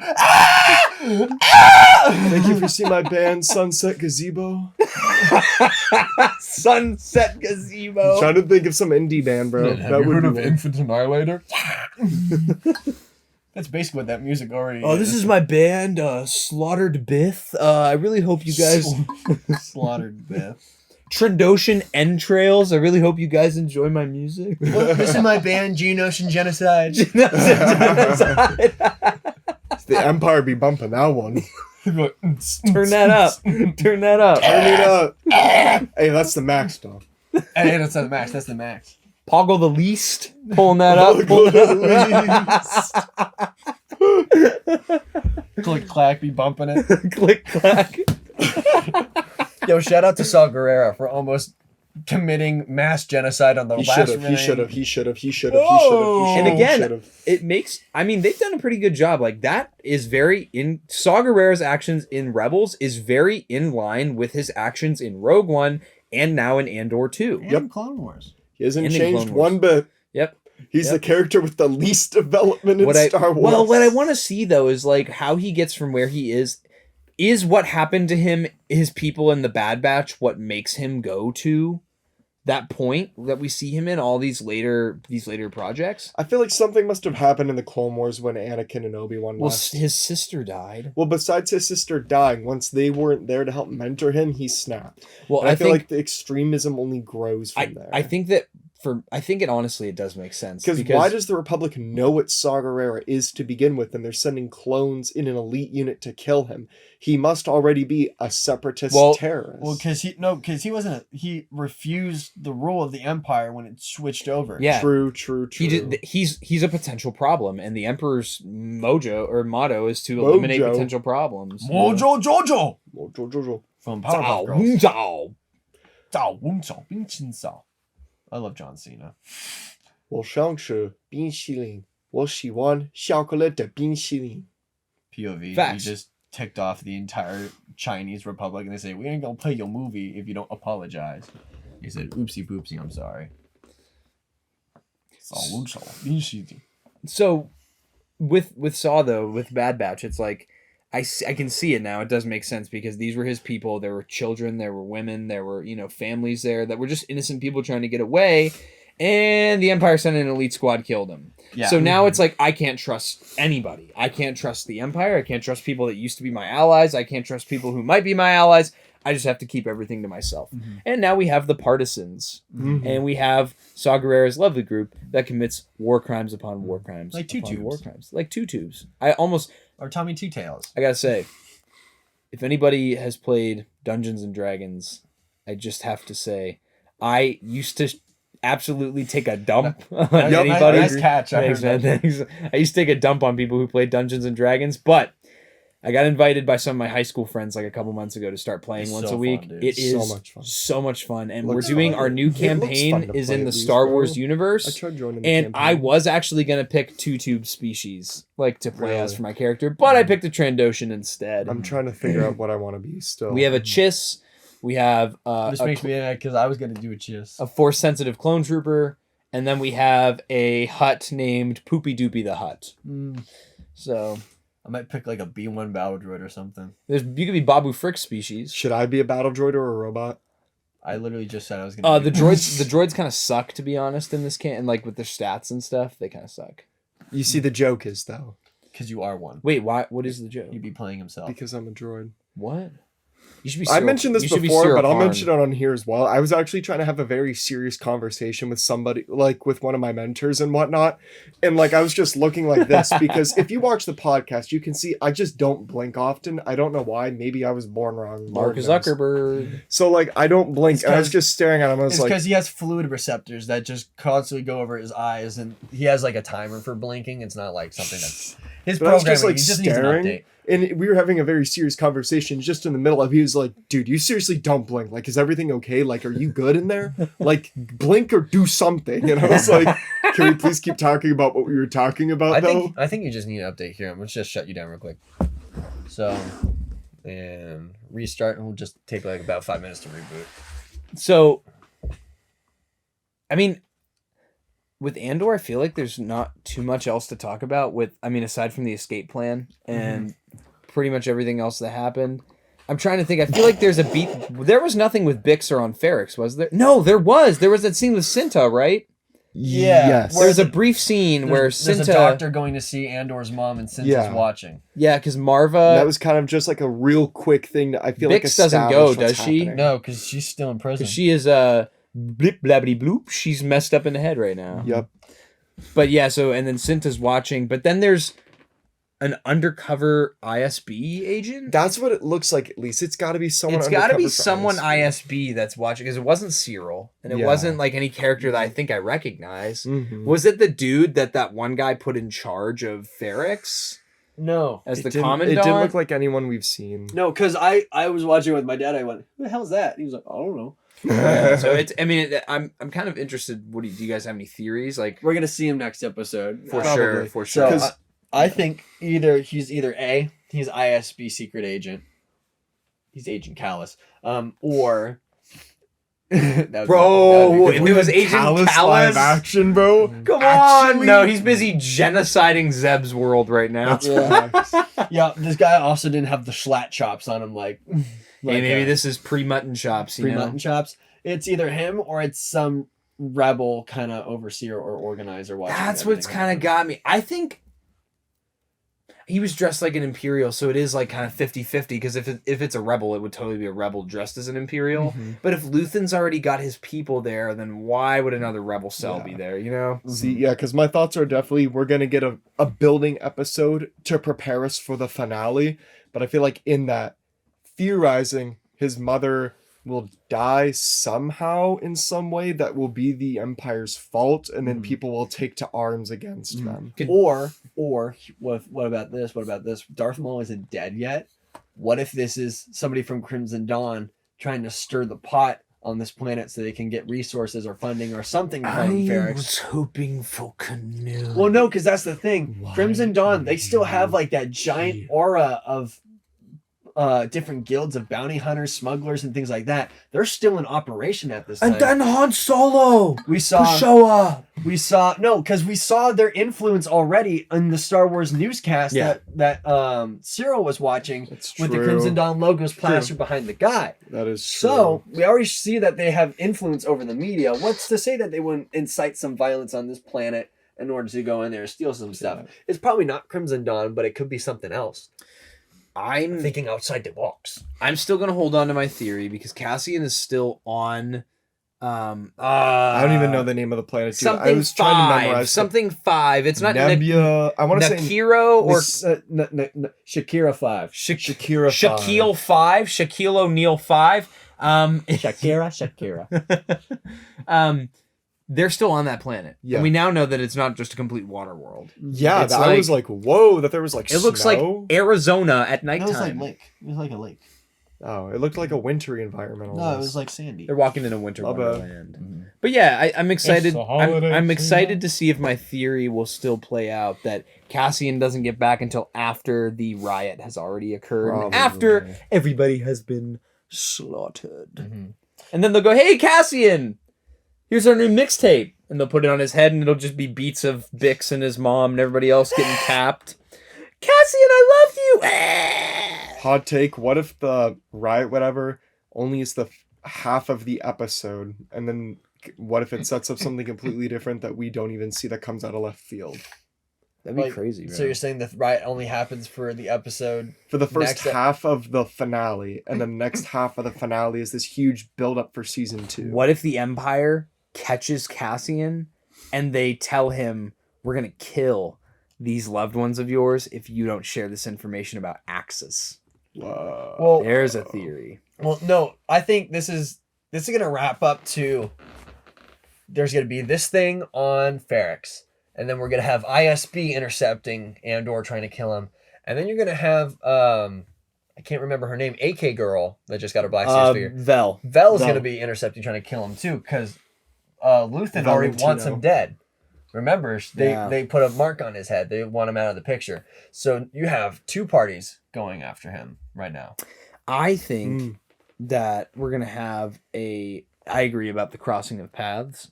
Thank you for seeing my band, Sunset Gazebo. Sunset Gazebo. I'm trying to think of some indie band, bro. Have you heard of one. Infant Annihilator? That's basically what that music already Oh, this is my band, Slaughtered Bith. I really hope you guys... Slaughtered Bith. Trandoshan Entrails. I really hope you guys enjoy my music. Well, this is my band, Geonosian Genocide. The Empire be bumping that one. Turn that up. Turn that up. Turn it up. Hey, that's the max, dog. Hey, that's not the max. That's the max. Poggle the Least. Pulling that up. Click clack, be bumping it. Click clack. Yo, shout out to Saw Gerrera for almost committing mass genocide on the He last should have. And again, it makes, I mean, they've done a pretty good job. Like, that is very in Saw Gerrera's actions in Rebels is very in line with his actions in Rogue One and now in Andor 2. Yep. Clone Wars. He hasn't And in changed Clone Wars. one bit. Yep. He's the character with the least development in Star Wars. Well, what I want to see, though, is like how he gets from where he is what happened to him, his people in the Bad Batch, what makes him go to that point that we see him in all these later projects? I feel like something must have happened in the Clone Wars when Anakin and Obi-Wan left. His sister died. Well, besides his sister dying, once they weren't there to help mentor him, he snapped. Well, And I feel think like the extremism only grows from there. I think that honestly it does make sense. Because why does the Republic know what Saw Gerrera is to begin with, and they're sending clones in an elite unit to kill him? He must already be a separatist terrorist. Well, because he wasn't. He refused the rule of the Empire when it switched over. Yeah, true. He's a potential problem, and the Emperor's motto is to eliminate potential problems. Mojo Jojo Jojo. from Powerpuff Girls. Zao. Zao Wen Zao Bing Qin Zao. I love John Cena. 我想吃冰淇淋，我喜欢巧克力的冰淇淋。 POV. Facts. He just ticked off the entire Chinese Republic, and they say, "We ain't gonna play your movie if you don't apologize." He said, "Oopsie poopsie, I'm sorry." So, with Saw though, with Bad Batch, it's like I can see it now. It does make sense because these were his people. There were children, there were women, there were families there that were just innocent people trying to get away, and the Empire sent an elite squad, killed them. Yeah. So now it's like I can't trust anybody. I can't trust the Empire. I can't trust people that used to be my allies. I can't trust people who might be my allies. I just have to keep everything to myself. Mm-hmm. And now we have the partisans, and we have Saw Gerrera's lovely group that commits war crimes upon war crimes, Like two upon tubes. war crimes, like two tubes. Or Tommy Two Tails. I gotta say, if anybody has played Dungeons and Dragons, I just have to say, I used to absolutely take a dump on anybody. Nice catch. I Thanks, heard man. that. Thanks. I used to take a dump on people who played Dungeons and Dragons, but I got invited by some of my high school friends like a couple months ago to start playing It's once so a week. fun, dude. It is So much fun. so much fun, and Looks we're doing fun. our new It looks fun campaign to is play in the at least, Star bro. Wars I universe. tried joining the And campaign. I was actually gonna pick two tube species like to play as Really? for my character, but I picked a Trandoshan instead. I'm trying to figure out what I want to be still. We have a Chiss. We have This makes me mad because I was gonna do a chiss. a Force sensitive clone trooper, and then we have a Hutt named Poopy Doopy the Hutt. So I might pick like a B1 battle droid or something. you could be Babu Frick's species. Should I be a battle droid or a robot? I literally just said I was gonna. The droids kind of suck, to be honest, in this and like with their stats and stuff, they kind of suck. You see, the joke is though, because you are one. Wait, why? What is the joke? He'd be playing himself. because I'm a droid. What? You should be. I mentioned this you should be before, but I'll Cyril mention it on here as well. I was actually trying to have a very serious conversation with somebody, like with one of my mentors and whatnot. And like, I was just looking like this because if you watch the podcast, you can see I just don't blink often. I don't know why. Maybe I was born wrong. Mark Zuckerberg. So like, I don't blink. And I was just staring at him. I was It's like, because he has fluid receptors that just constantly go over his eyes, and he has like a timer for blinking. It's not like something that's his but I was programming. just like He just needs an staring. update. And we were having a very serious conversation just in the middle of, he was like, dude, you seriously don't blink. Like, is everything okay? Like, are you good in there? Like, blink or do something. And I was like, can we please keep talking about what we were talking about, I think you just need an update here. Let's just shut you down real quick. So, and restart, and we'll just take like about 5 minutes to reboot. So, I mean, with Andor, I feel like there's not too much else to talk about. Aside from the escape plan and pretty much everything else that happened. I'm trying to think. I feel like there's a beat. There was nothing with Bix or on Ferrix, was there? No, there was. There was that scene with Cinta, right? Yeah. Yes. There's a brief scene where There's Cinta. a doctor going to see Andor's mom, and Cinta's Yeah. watching. Yeah, because Marva. That was kind of just like a real quick thing that I feel like Bix doesn't go, established what's does she? happening. No, because she's still in prison. Because she is blip blabbity bloop. She's messed up in the head right now. Yep. But yeah, so and then Cinta's watching, but then there's an undercover ISB agent. That's what it looks like, at least. It's got to be someone It's got to be undercover for someone ISB. ISB that's watching, because it wasn't Cyril and it Yeah. wasn't like any character that I think I recognize. Mhm. Was it the dude that one guy put in charge of Ferrix No. as It the didn't- commandant? It didn't look like anyone we've seen. No, because I was watching with my dad. I went, who the hell's that? He was like, I don't know. Yeah, so it's. I mean, I'm kind of interested. Do you guys have any theories? Like We're going to see him next episode. for Probably. sure, for So sure. I think he's either A, he's ISB secret agent. He's Agent Callus. Or that would Bro, be if good. it was Agent live Callus, action, bro. come on! Actually- No, he's busy genociding Zeb's world right now. Yeah, this guy also didn't have the schlatt chops on him like Hey, maybe this is pre-mutton chops, you know? pre-mutton chops. It's either him or it's some rebel kind of overseer or organizer watching. That's what's everything kind of happen. got me. I think he was dressed like an Imperial, so it is like kind of 50-50, because if it's a rebel, it would totally be a rebel dressed as an Imperial. Mhm. But if Luthen's already got his people there, then why would another rebel cell Yeah. be there, you know? See, yeah, because my thoughts are definitely we're going to get a building episode to prepare us for the finale. But I feel like in that, theorizing his mother will die somehow in some way that will be the Empire's fault, and then people will take to arms against them. Or what about this? What about this? Darth Maul isn't dead yet. What if this is somebody from Crimson Dawn trying to stir the pot on this planet so they can get resources or funding or something from Ferrix? hoping for Canoe. Well, no, because that's the thing. Why Crimson Dawn, they would still have you like that giant here? aura of different guilds of bounty hunters, smugglers, and things like that. They're still in operation at this time. And then Han Solo we saw show up. we saw their influence already in the Star Wars newscast Yeah. that Cyril was watching That's with the true. Crimson Dawn logos plastered behind the guy. That is true. So we already see that they have influence over the media. What's to say that they wouldn't incite some violence on this planet in order to go in there and steal some stuff? It's probably not Crimson Dawn, but it could be something else. I'm Thinking outside the box. I'm still gonna hold on to my theory because Cassian is still on. I don't even know the name of the planet. Dude. Something I was trying to five. memorize Something 5. It's not Nebula. I want to say Nakiro or Shakira 5. Shakira. Shaquille 5. Shaquille O'Neal 5. Shakira. They're still on that planet. Yeah. And we now know that it's not just a complete water world. Yeah, It's I was like, whoa, that there was like It looks like snow? Arizona at It was like nighttime. lake. It was like a lake. Oh, it looked like a wintry environment. No, it almost. was like sandy. They're walking in a winter Love it. wonderland. But yeah, I'm excited. It's the holiday I'm excited season. to see if my theory will still play out that Cassian doesn't get back until after the riot has already occurred. And Probably. after everybody has been slaughtered. Mm-hmm. And then they'll go, "Hey, Cassian, here's our new mixtape." And they'll put it on his head and it'll just be beats of Bix and his mom and everybody else getting capped. Cassian, I love you. Hot take. What if the riot, whatever, only is the half of the episode, and then what if it sets up something completely different that we don't even see that comes out of left field? That'd be Like, crazy, bro. So you're saying the riot only happens for the episode? For the first Next half of the finale, and the next half of the finale is this huge build up for season 2. What if the Empire catches Cassian and they tell him, we're going to kill these loved ones of yours if you don't share this information about Axis? Whoa. Well, There's a theory. Well, no, I think this is gonna wrap up to. There's gonna be this thing on Ferrix, and then we're gonna have ISB intercepting Andor trying to kill him, and then you're gonna have I can't remember her name, AK girl that just got her Black Series figure. Vel. Vel's Vel. gonna be intercepting trying to kill him too, because Luthen already Valentino. wants him dead. Remember, Yeah. they put a mark on his head. They want him out of the picture. So you have two parties going after him right now. I think that we're going to have I agree about the crossing of paths,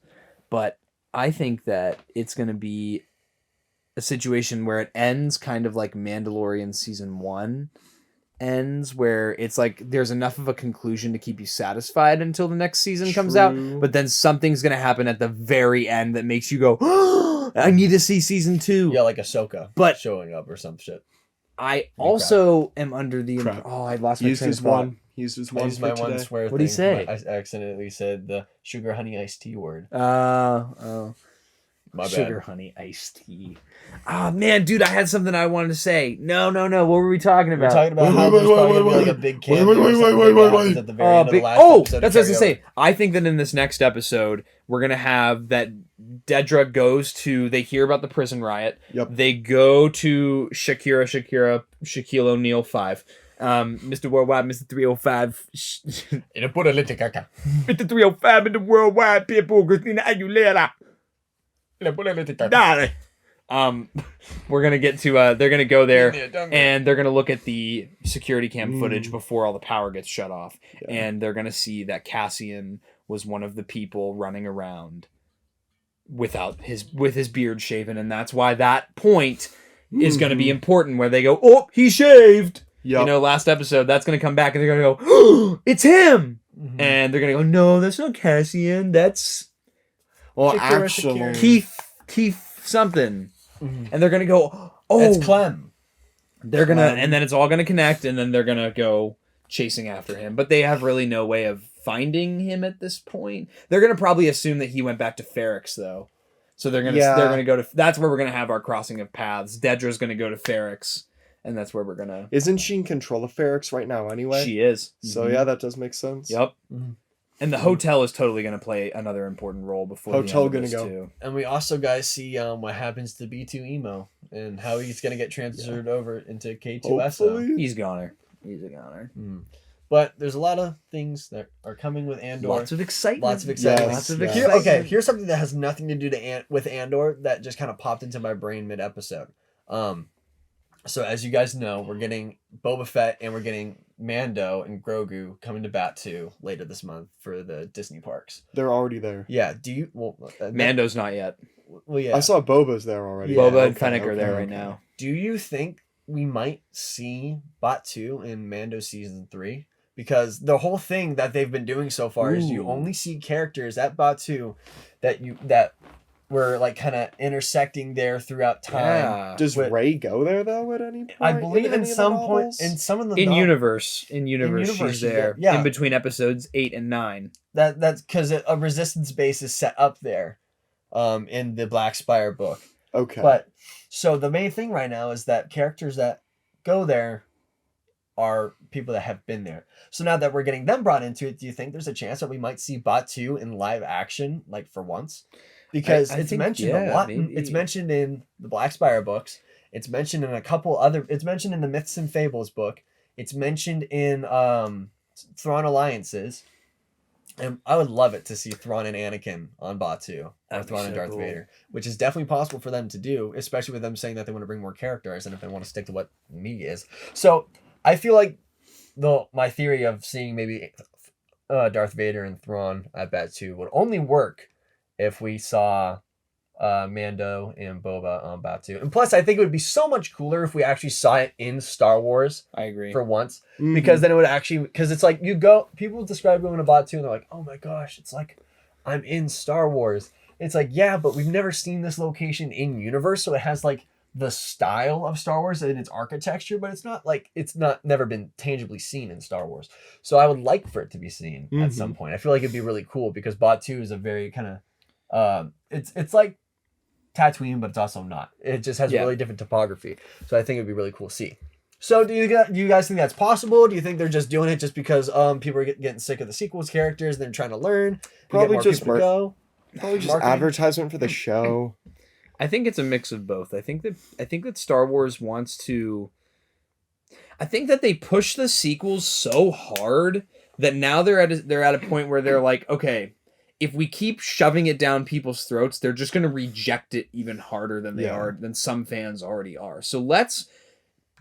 but I think that it's going to be a situation where it ends kind of like Mandalorian season 1 ends, where it's like there's enough of a conclusion to keep you satisfied until the next season comes out, True. but then something's going to happen at the very end that makes you go, oh, I need to see season 2. Yeah, like Ahsoka But- showing up or some shit. I also am under the Crap. I lost my Used train his of thought. one. Used his I one used for my today. one swear What'd he thing, say? but I accidentally said the sugar honey iced tea word. Oh, My sugar bad. honey iced tea. Oh man, dude, I had something I wanted to say. No. What were we talking We're about? talking about how Wait, there's wait, probably wait, gonna be like wait, a big wait, cameo wait, or wait, something wait, big wait, happens wait. at the very end of the last Oh, episode. that's to what I was carry gonna say. I think that in this next episode, we're gonna have that Dedra goes to. They hear about the prison riot. Yep. They go to Shaquille O'Neal 5. Mr. Worldwide, Mr. 305. over. In a politica. Mr. 305 in the worldwide people, Christina Aguilera. In a politica. Dale. We're gonna get to they're gonna go there and they're gonna look at the security cam footage before all the power gets shut off, and they're gonna see that Cassian was one of the people running around with his beard shaven, and that's why that point is gonna be important, where they go, oh, he shaved. Yep. You know, last episode, that's gonna come back and they're gonna go, oh, it's him. Mhm. And they're gonna go, no, that's not Cassian, that's Well, Shakira, actually, Shakira. Keith something. Mhm. And they're gonna go, oh, It's Clem. they're gonna, Clem. and then it's all gonna connect, and then they're gonna go chasing after him. But they have really no way of finding him at this point. They're gonna probably assume that he went back to Ferrix, though. So they're gonna go to. That's where we're gonna have our crossing of paths. Dedra's gonna go to Ferrix, and that's where we're gonna. isn't she in control of Ferrix right now anyway? She is. So Mhm. yeah, that does make sense. Yep. Mhm. And the hotel is totally gonna play anher important role before Hotel the end of gonna this, go. too. And we also guys see what happens to B2 Emo and how he's gonna get transferred over into K2SO. Hopefully. He's goner. He's a goner. But there's a lot of things that are coming with Andor. Lots of excitement. Lots of excitement. Yes, Lots of yes. excitement. Okay, here's something that has nothing to do with Andor that just kind of popped into my brain mid-episode. So as you guys know, we're getting Boba Fett and we're getting Mando and Grogu coming to Batu later this month for the Disney parks. They're already there. Yeah. Do you? Well, Mando's not yet. Well, yeah. I saw Boba's there already. Yeah, Boba and okay, Fennec are there okay, right okay. now. Do you think we might see Batu in Mando season 3? Because the whole thing that they've been doing so far is you Ooh. only see characters at Batu that were like kind of intersecting there throughout time. Yeah. Does Wait. Rey go there though at any point? I believe in any of the some point novels? in some of the In no- universe, In she's universe, she's there. there, yeah. In between episodes 8 and 9. that's because a resistance base is set up there, in the Black Spire book. Okay. But so the main thing right now is that characters that go there are people that have been there. So now that we're getting them brought into it, do you think there's a chance that we might see Batu in live action, like for once? Because I it's think, mentioned yeah, a lot. maybe. It's mentioned in the Black Spire books. It's mentioned in a couple other. It's mentioned in the Myths and Fables book. It's mentioned in Thrawn Alliances. And I would love it to see Thrawn and Anakin on Batu, or That'd be Thrawn and so Darth cool. Vader, which is definitely possible for them to do, especially with them saying that they want to bring more characters and if they want to stick to what media is. So I feel like my theory of seeing maybe Darth Vader and Thrawn at Batu would only work if we saw Mando and Boba on Batu. And plus, I think it would be so much cooler if we actually saw it in Star Wars I agree. for once. Mhm. Because then it would actually, because it's like people describe going to Batu and they're like, oh my gosh, it's like I'm in Star Wars. It's like, yeah, but we've never seen this location in universe, so it has like the style of Star Wars and its architecture, but it's not never been tangibly seen in Star Wars. So I would like for it to be seen at some point. I feel like it'd be really cool because Batuu is a very kind of it's like Tatooine, but it's also not. It just has really different topography. So I think it'd be really cool to see. So do you guys think that's possible? Do you think they're just doing it just because people are getting sick of the sequels characters and they're trying to learn? Probably just marketing? advertisement for the show. I think it's a mix of both. I think that Star Wars wants to. I think that they push the sequels so hard that now they're at a point where they're like, okay, if we keep shoving it down people's throats, they're just going to reject it even harder than than some fans already are. So let's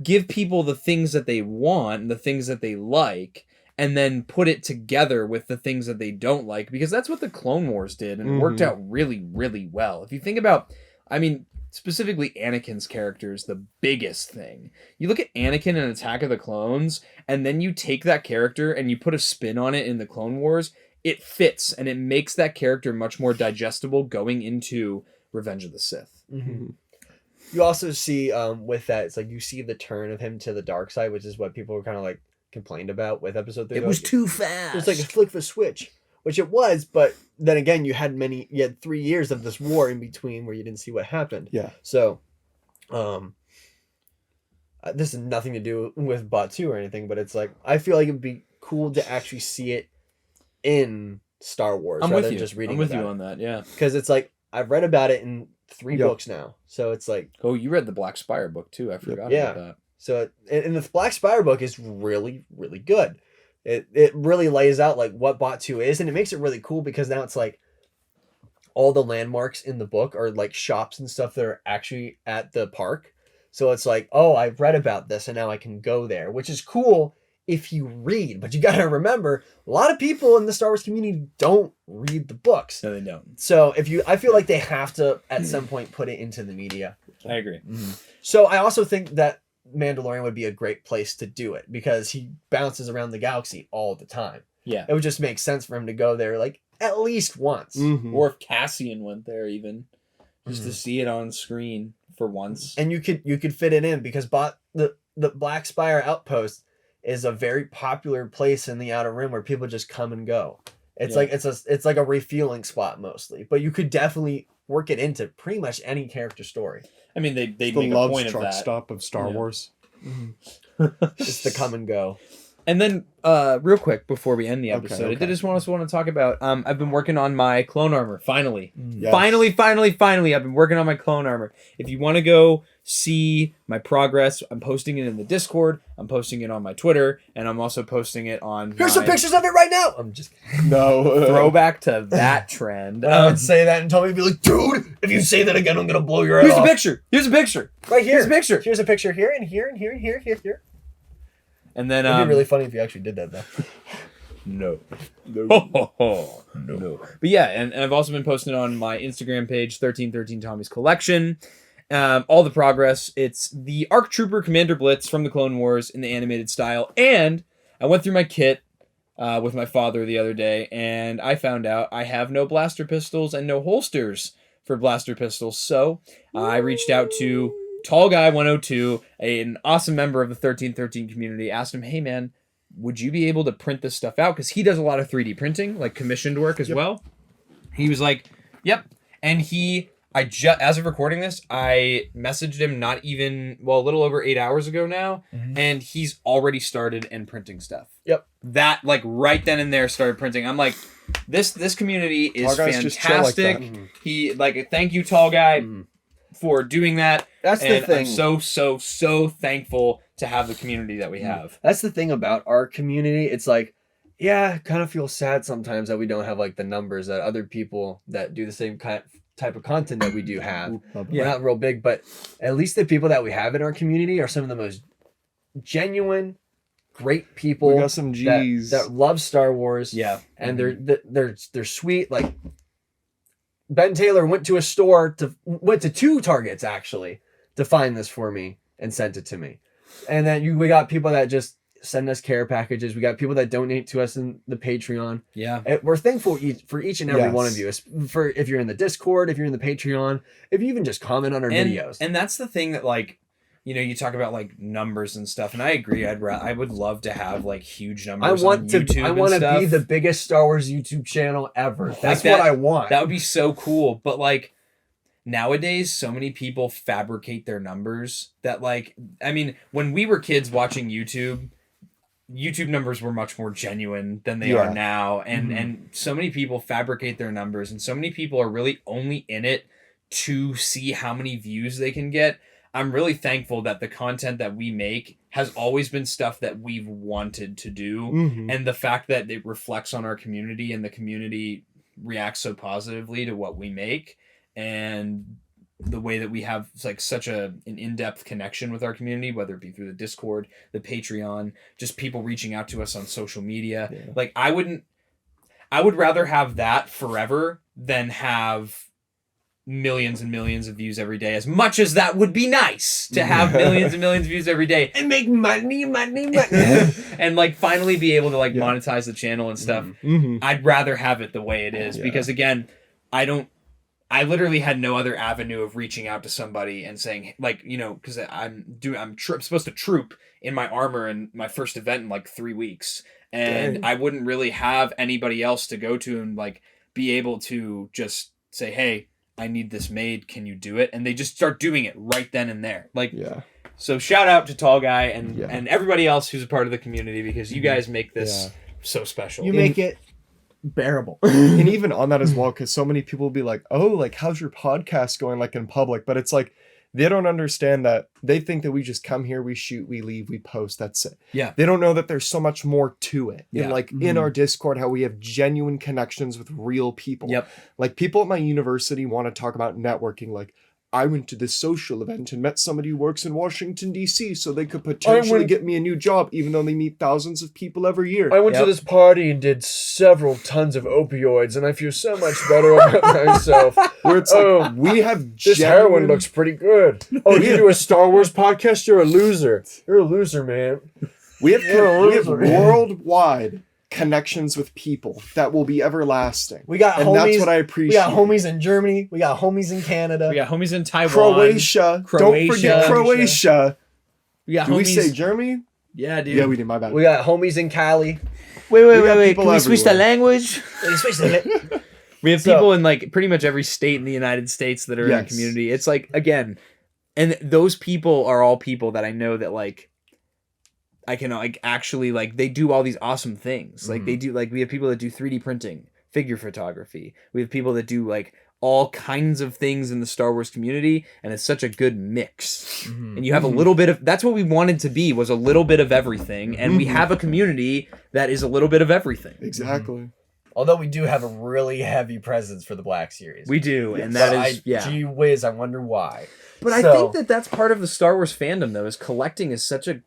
give people the things that they want and the things that they like, and then put it together with the things that they don't like, because that's what the Clone Wars did, and it worked out really, really well. If you think about, I mean, specifically Anakin's character is the biggest thing. You look at Anakin in Attack of the Clones, and then you take that character and you put a spin on it in the Clone Wars, it fits, and it makes that character much more digestible going into Revenge of the Sith. You also see with that, it's like you see the turn of him to the dark side, which is what people were kind of like complained about with episode 3. It was too fast. It was like a flick of a switch, which it was, but then again, you had 3 years of this war in between where you didn't see what happened. Yeah. So, this has nothing to do with Batuu or anything, but it's like, I feel like it'd be cool to actually see it in Star Wars rather than just reading I'm with you about on that, yeah. Because it's like, I've read about it in 3 books now. So it's like... Oh, you read the Black Spire book too. I forgot about that. So, and the Black Spire book is really, really good. It really lays out like what Batuu is, and it makes it really cool because now it's like all the landmarks in the book are like shops and stuff that are actually at the park. So it's like, oh, I've read about this and now I can go there, which is cool if you read. But you got to remember, a lot of people in the Star Wars community don't read the books. No, they don't. So I feel like they have to at some point put it into the media. I agree. So I also think that Mandalorian would be a great place to do it because he bounces around the galaxy all the time. Yeah. It would just make sense for him to go there like at least once. Or if Cassian went there even just to see it on screen for once. And you could fit it in because the Black Spire outpost is a very popular place in the Outer Rim where people just come and go. It's like it's like a refueling spot mostly, but you could definitely work it into pretty much any character story. I mean, they the make a point of truck that. stop of Star Wars. Just the come and go. And then, real quick before we end the episode, I did just want to talk about. I've been working on my clone armor. Finally, Yes. finally, I've been working on my clone armor. If you want to go see my progress, I'm posting it in the Discord. I'm posting it on my Twitter, and I'm also posting it on. Here's some pictures of it right now. I'm just No. Throwback to that trend. I would say that and Tommy would be like, dude, if you say that again, I'm gonna blow your head Here's off. a picture. Here's a picture. Right here. Here's a picture. Here's a picture here and here and here and here and here. And then It'd be really funny if you actually did that though. No. No. But yeah, and I've also been posting it on my Instagram page, 1313 Tommy's Collection. All the progress. It's the ARC Trooper Commander Blitz from the Clone Wars in the animated style. And I went through my kit with my father the other day, and I found out I have no blaster pistols and no holsters for blaster pistols. So I reached out to Tall Guy 102, an awesome member of the 1313 community, asked him, hey man, would you be able to print this stuff out? Because he does a lot of 3D printing, like commissioned work as well. He was like, yep. And as of recording this, I messaged him a little over 8 hours ago now, and he's already started and printing stuff. Yep. That, like, right then and there started printing. I'm like, this community is fantastic. Thank you, Tall Guy, for doing that. That's the thing. I'm so thankful to have the community that we have. That's the thing about our community. It's like, yeah, I kind of feel sad sometimes that we don't have like the numbers that other people that do the same type of content that we do have. We're not real big, but at least the people that we have in our community are some of the most genuine, great people. We got some G's that love Star Wars. Yeah, and they're sweet. Like Ben Taylor went to 2 Targets actually to find this for me and sent it to me. And then we got people that just send us care packages. We got people that donate to us in the Patreon. Yeah. And we're thankful for each and every Yes. one of you. For if you're in the Discord, if you're in the Patreon, if you even just comment on our videos. And that's the thing that, like, you know, you talk about like numbers and stuff, and I agree. I would love to have like huge numbers. on YouTube I want and to be stuff. the biggest Star Wars YouTube channel ever. That's that- what I want. That would be so cool. But like nowadays, so many people fabricate their numbers that, like, I mean, when we were kids watching YouTube numbers were much more genuine than they are now. And so many people fabricate their numbers, and so many people are really only in it to see how many views they can get. I'm really thankful that the content that we make has always been stuff that we've wanted to do. And the fact that it reflects on our community and the community reacts so positively to what we make, and the way that we have like such an in-depth connection with our community, whether it be through the Discord, the Patreon, just people reaching out to us on social media. Yeah. Like I would rather have that forever than have millions and millions of views every day, as much as that would be nice to have millions and millions of views every day and make money. and like finally be able to like monetize the channel and stuff. I'd rather have it the way it is, because again, I literally had no other avenue of reaching out to somebody and saying, like, you know, because I'm supposed to troop in my armor in my first event in like 3 weeks, and I wouldn't really have anybody else to go to and like be able to just say, hey, I need this made, can you do it? And they just start doing it right then and there. Like, so shout out to Tall Guy and everybody else who's a part of the community, because you guys make this so special. You make it bearable. And even on that as well, because so many people will be like, oh, like, how's your podcast going, like, in public? But it's like, they don't understand that. They think that we just come here, we shoot, we leave, we post, that's it. Yeah. They don't know that there's so much more to it. Yeah. And like in our Discord, how we have genuine connections with real people. Yep. Like people at my university want to talk about networking. Like, I went to this social event and met somebody who works in Washington, D.C. so they could potentially get me a new job, even though they meet thousands of people every year. I went to this party and did several tons of opioids, and I feel so much better about myself. Where it's like, we have This heroin looks pretty good. Oh, you do a Star Wars podcast? You're a loser. You're a loser, man. We have worldwide connections with people that will be everlasting. We got and homies. that's what I appreciate. We got homies in Germany. We got homies in Canada. We got homies in Taiwan. Croatia. Don't forget Croatia. We got Do homies. we say Germany? Yeah, dude. Yeah, we did. My bad. We got homies in Cali. Wait. Can we switch the language? We have So- people in like pretty much every state in the United States that are in the Yes. community. It's like, again, and those people are all people that I know that like I can like actually like they do all these awesome things. Like they do, like we have people that do 3D printing, figure photography. We have people that do like all kinds of things in the Star Wars community, and it's such a good mix. And you have a little bit of, that's what we wanted to be, was a little bit of everything, and we have a community that is a little bit of everything. Exactly. Although we do have a really heavy presence for the Black Series. We do, and that is Gee whiz, I wonder why. But I think that that's part of the Star Wars fandom, though, is collecting is such a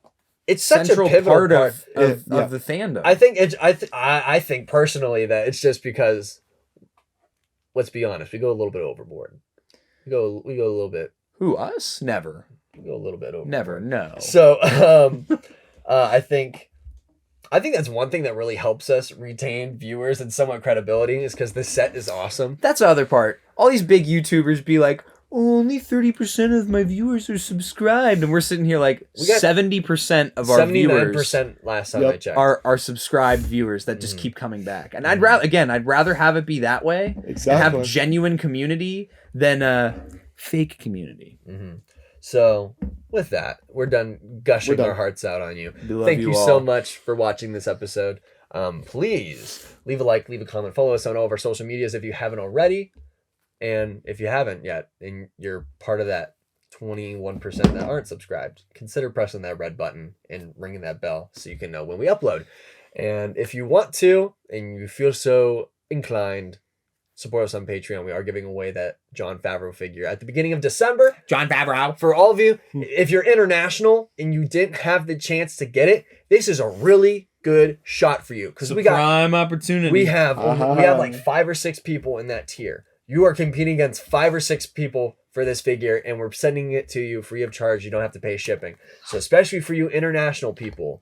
it's such central a pivotal part of Yeah. the fandom. I think it's I think personally that it's just because, let's be honest, we go a little bit overboard. We go a little bit. Who, us? Never. We go a little bit overboard. Never, no. So I think that's one thing that really helps us retain viewers and somewhat credibility, is because this set is awesome. That's the other part. All these big YouTubers be like, only 30% of my viewers are subscribed. And we're sitting here like, We got 70% of our viewers 79% last time I checked. are subscribed viewers that just keep coming back. And I'd rather have it be that way Exactly. and have genuine community than a fake community. So with that, we're done gushing We're done. our hearts out on you. We love Thank you so all. much for watching this episode. Please leave a like, leave a comment, follow us on all of our social medias if you haven't already. And if you haven't yet, and you're part of that 21% that aren't subscribed, consider pressing that red button and ringing that bell so you can know when we upload. And if you want to, and you feel so inclined, support us on Patreon. We are giving away that Jon Favreau figure at the beginning of December. Jon Favreau. For all of you, if you're international and you didn't have the chance to get it, this is a really good shot for you, because we got prime opportunity. we have like 5 or 6 people in that tier. You are competing against 5 or 6 people for this figure, and we're sending it to you free of charge. You don't have to pay shipping. So especially for you international people,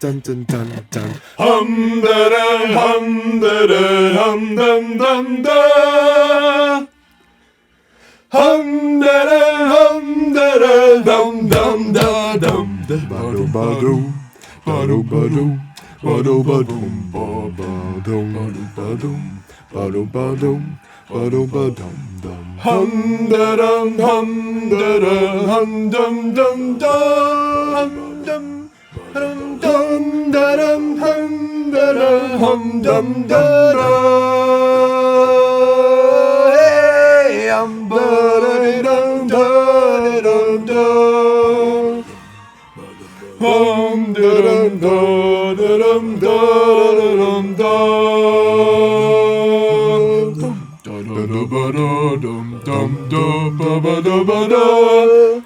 dun dun dun dun dun. Hum da da hum da da hum dum dum da. Hum da da hum da da dum dum da dum da ba ba dum ba dum ba dum ba dum ba dum ba ba dum ba dum ba dum ba dum ba dum ba dum dum. Hum da dum hum da da hum dum dum dum dum. Hum dum da dum hum da da hum dum da da. Hey, I'm da dum da dum da. Hum da dum da dum da dum da. Da da ba da dum dum da ba ba da ba da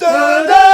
da da.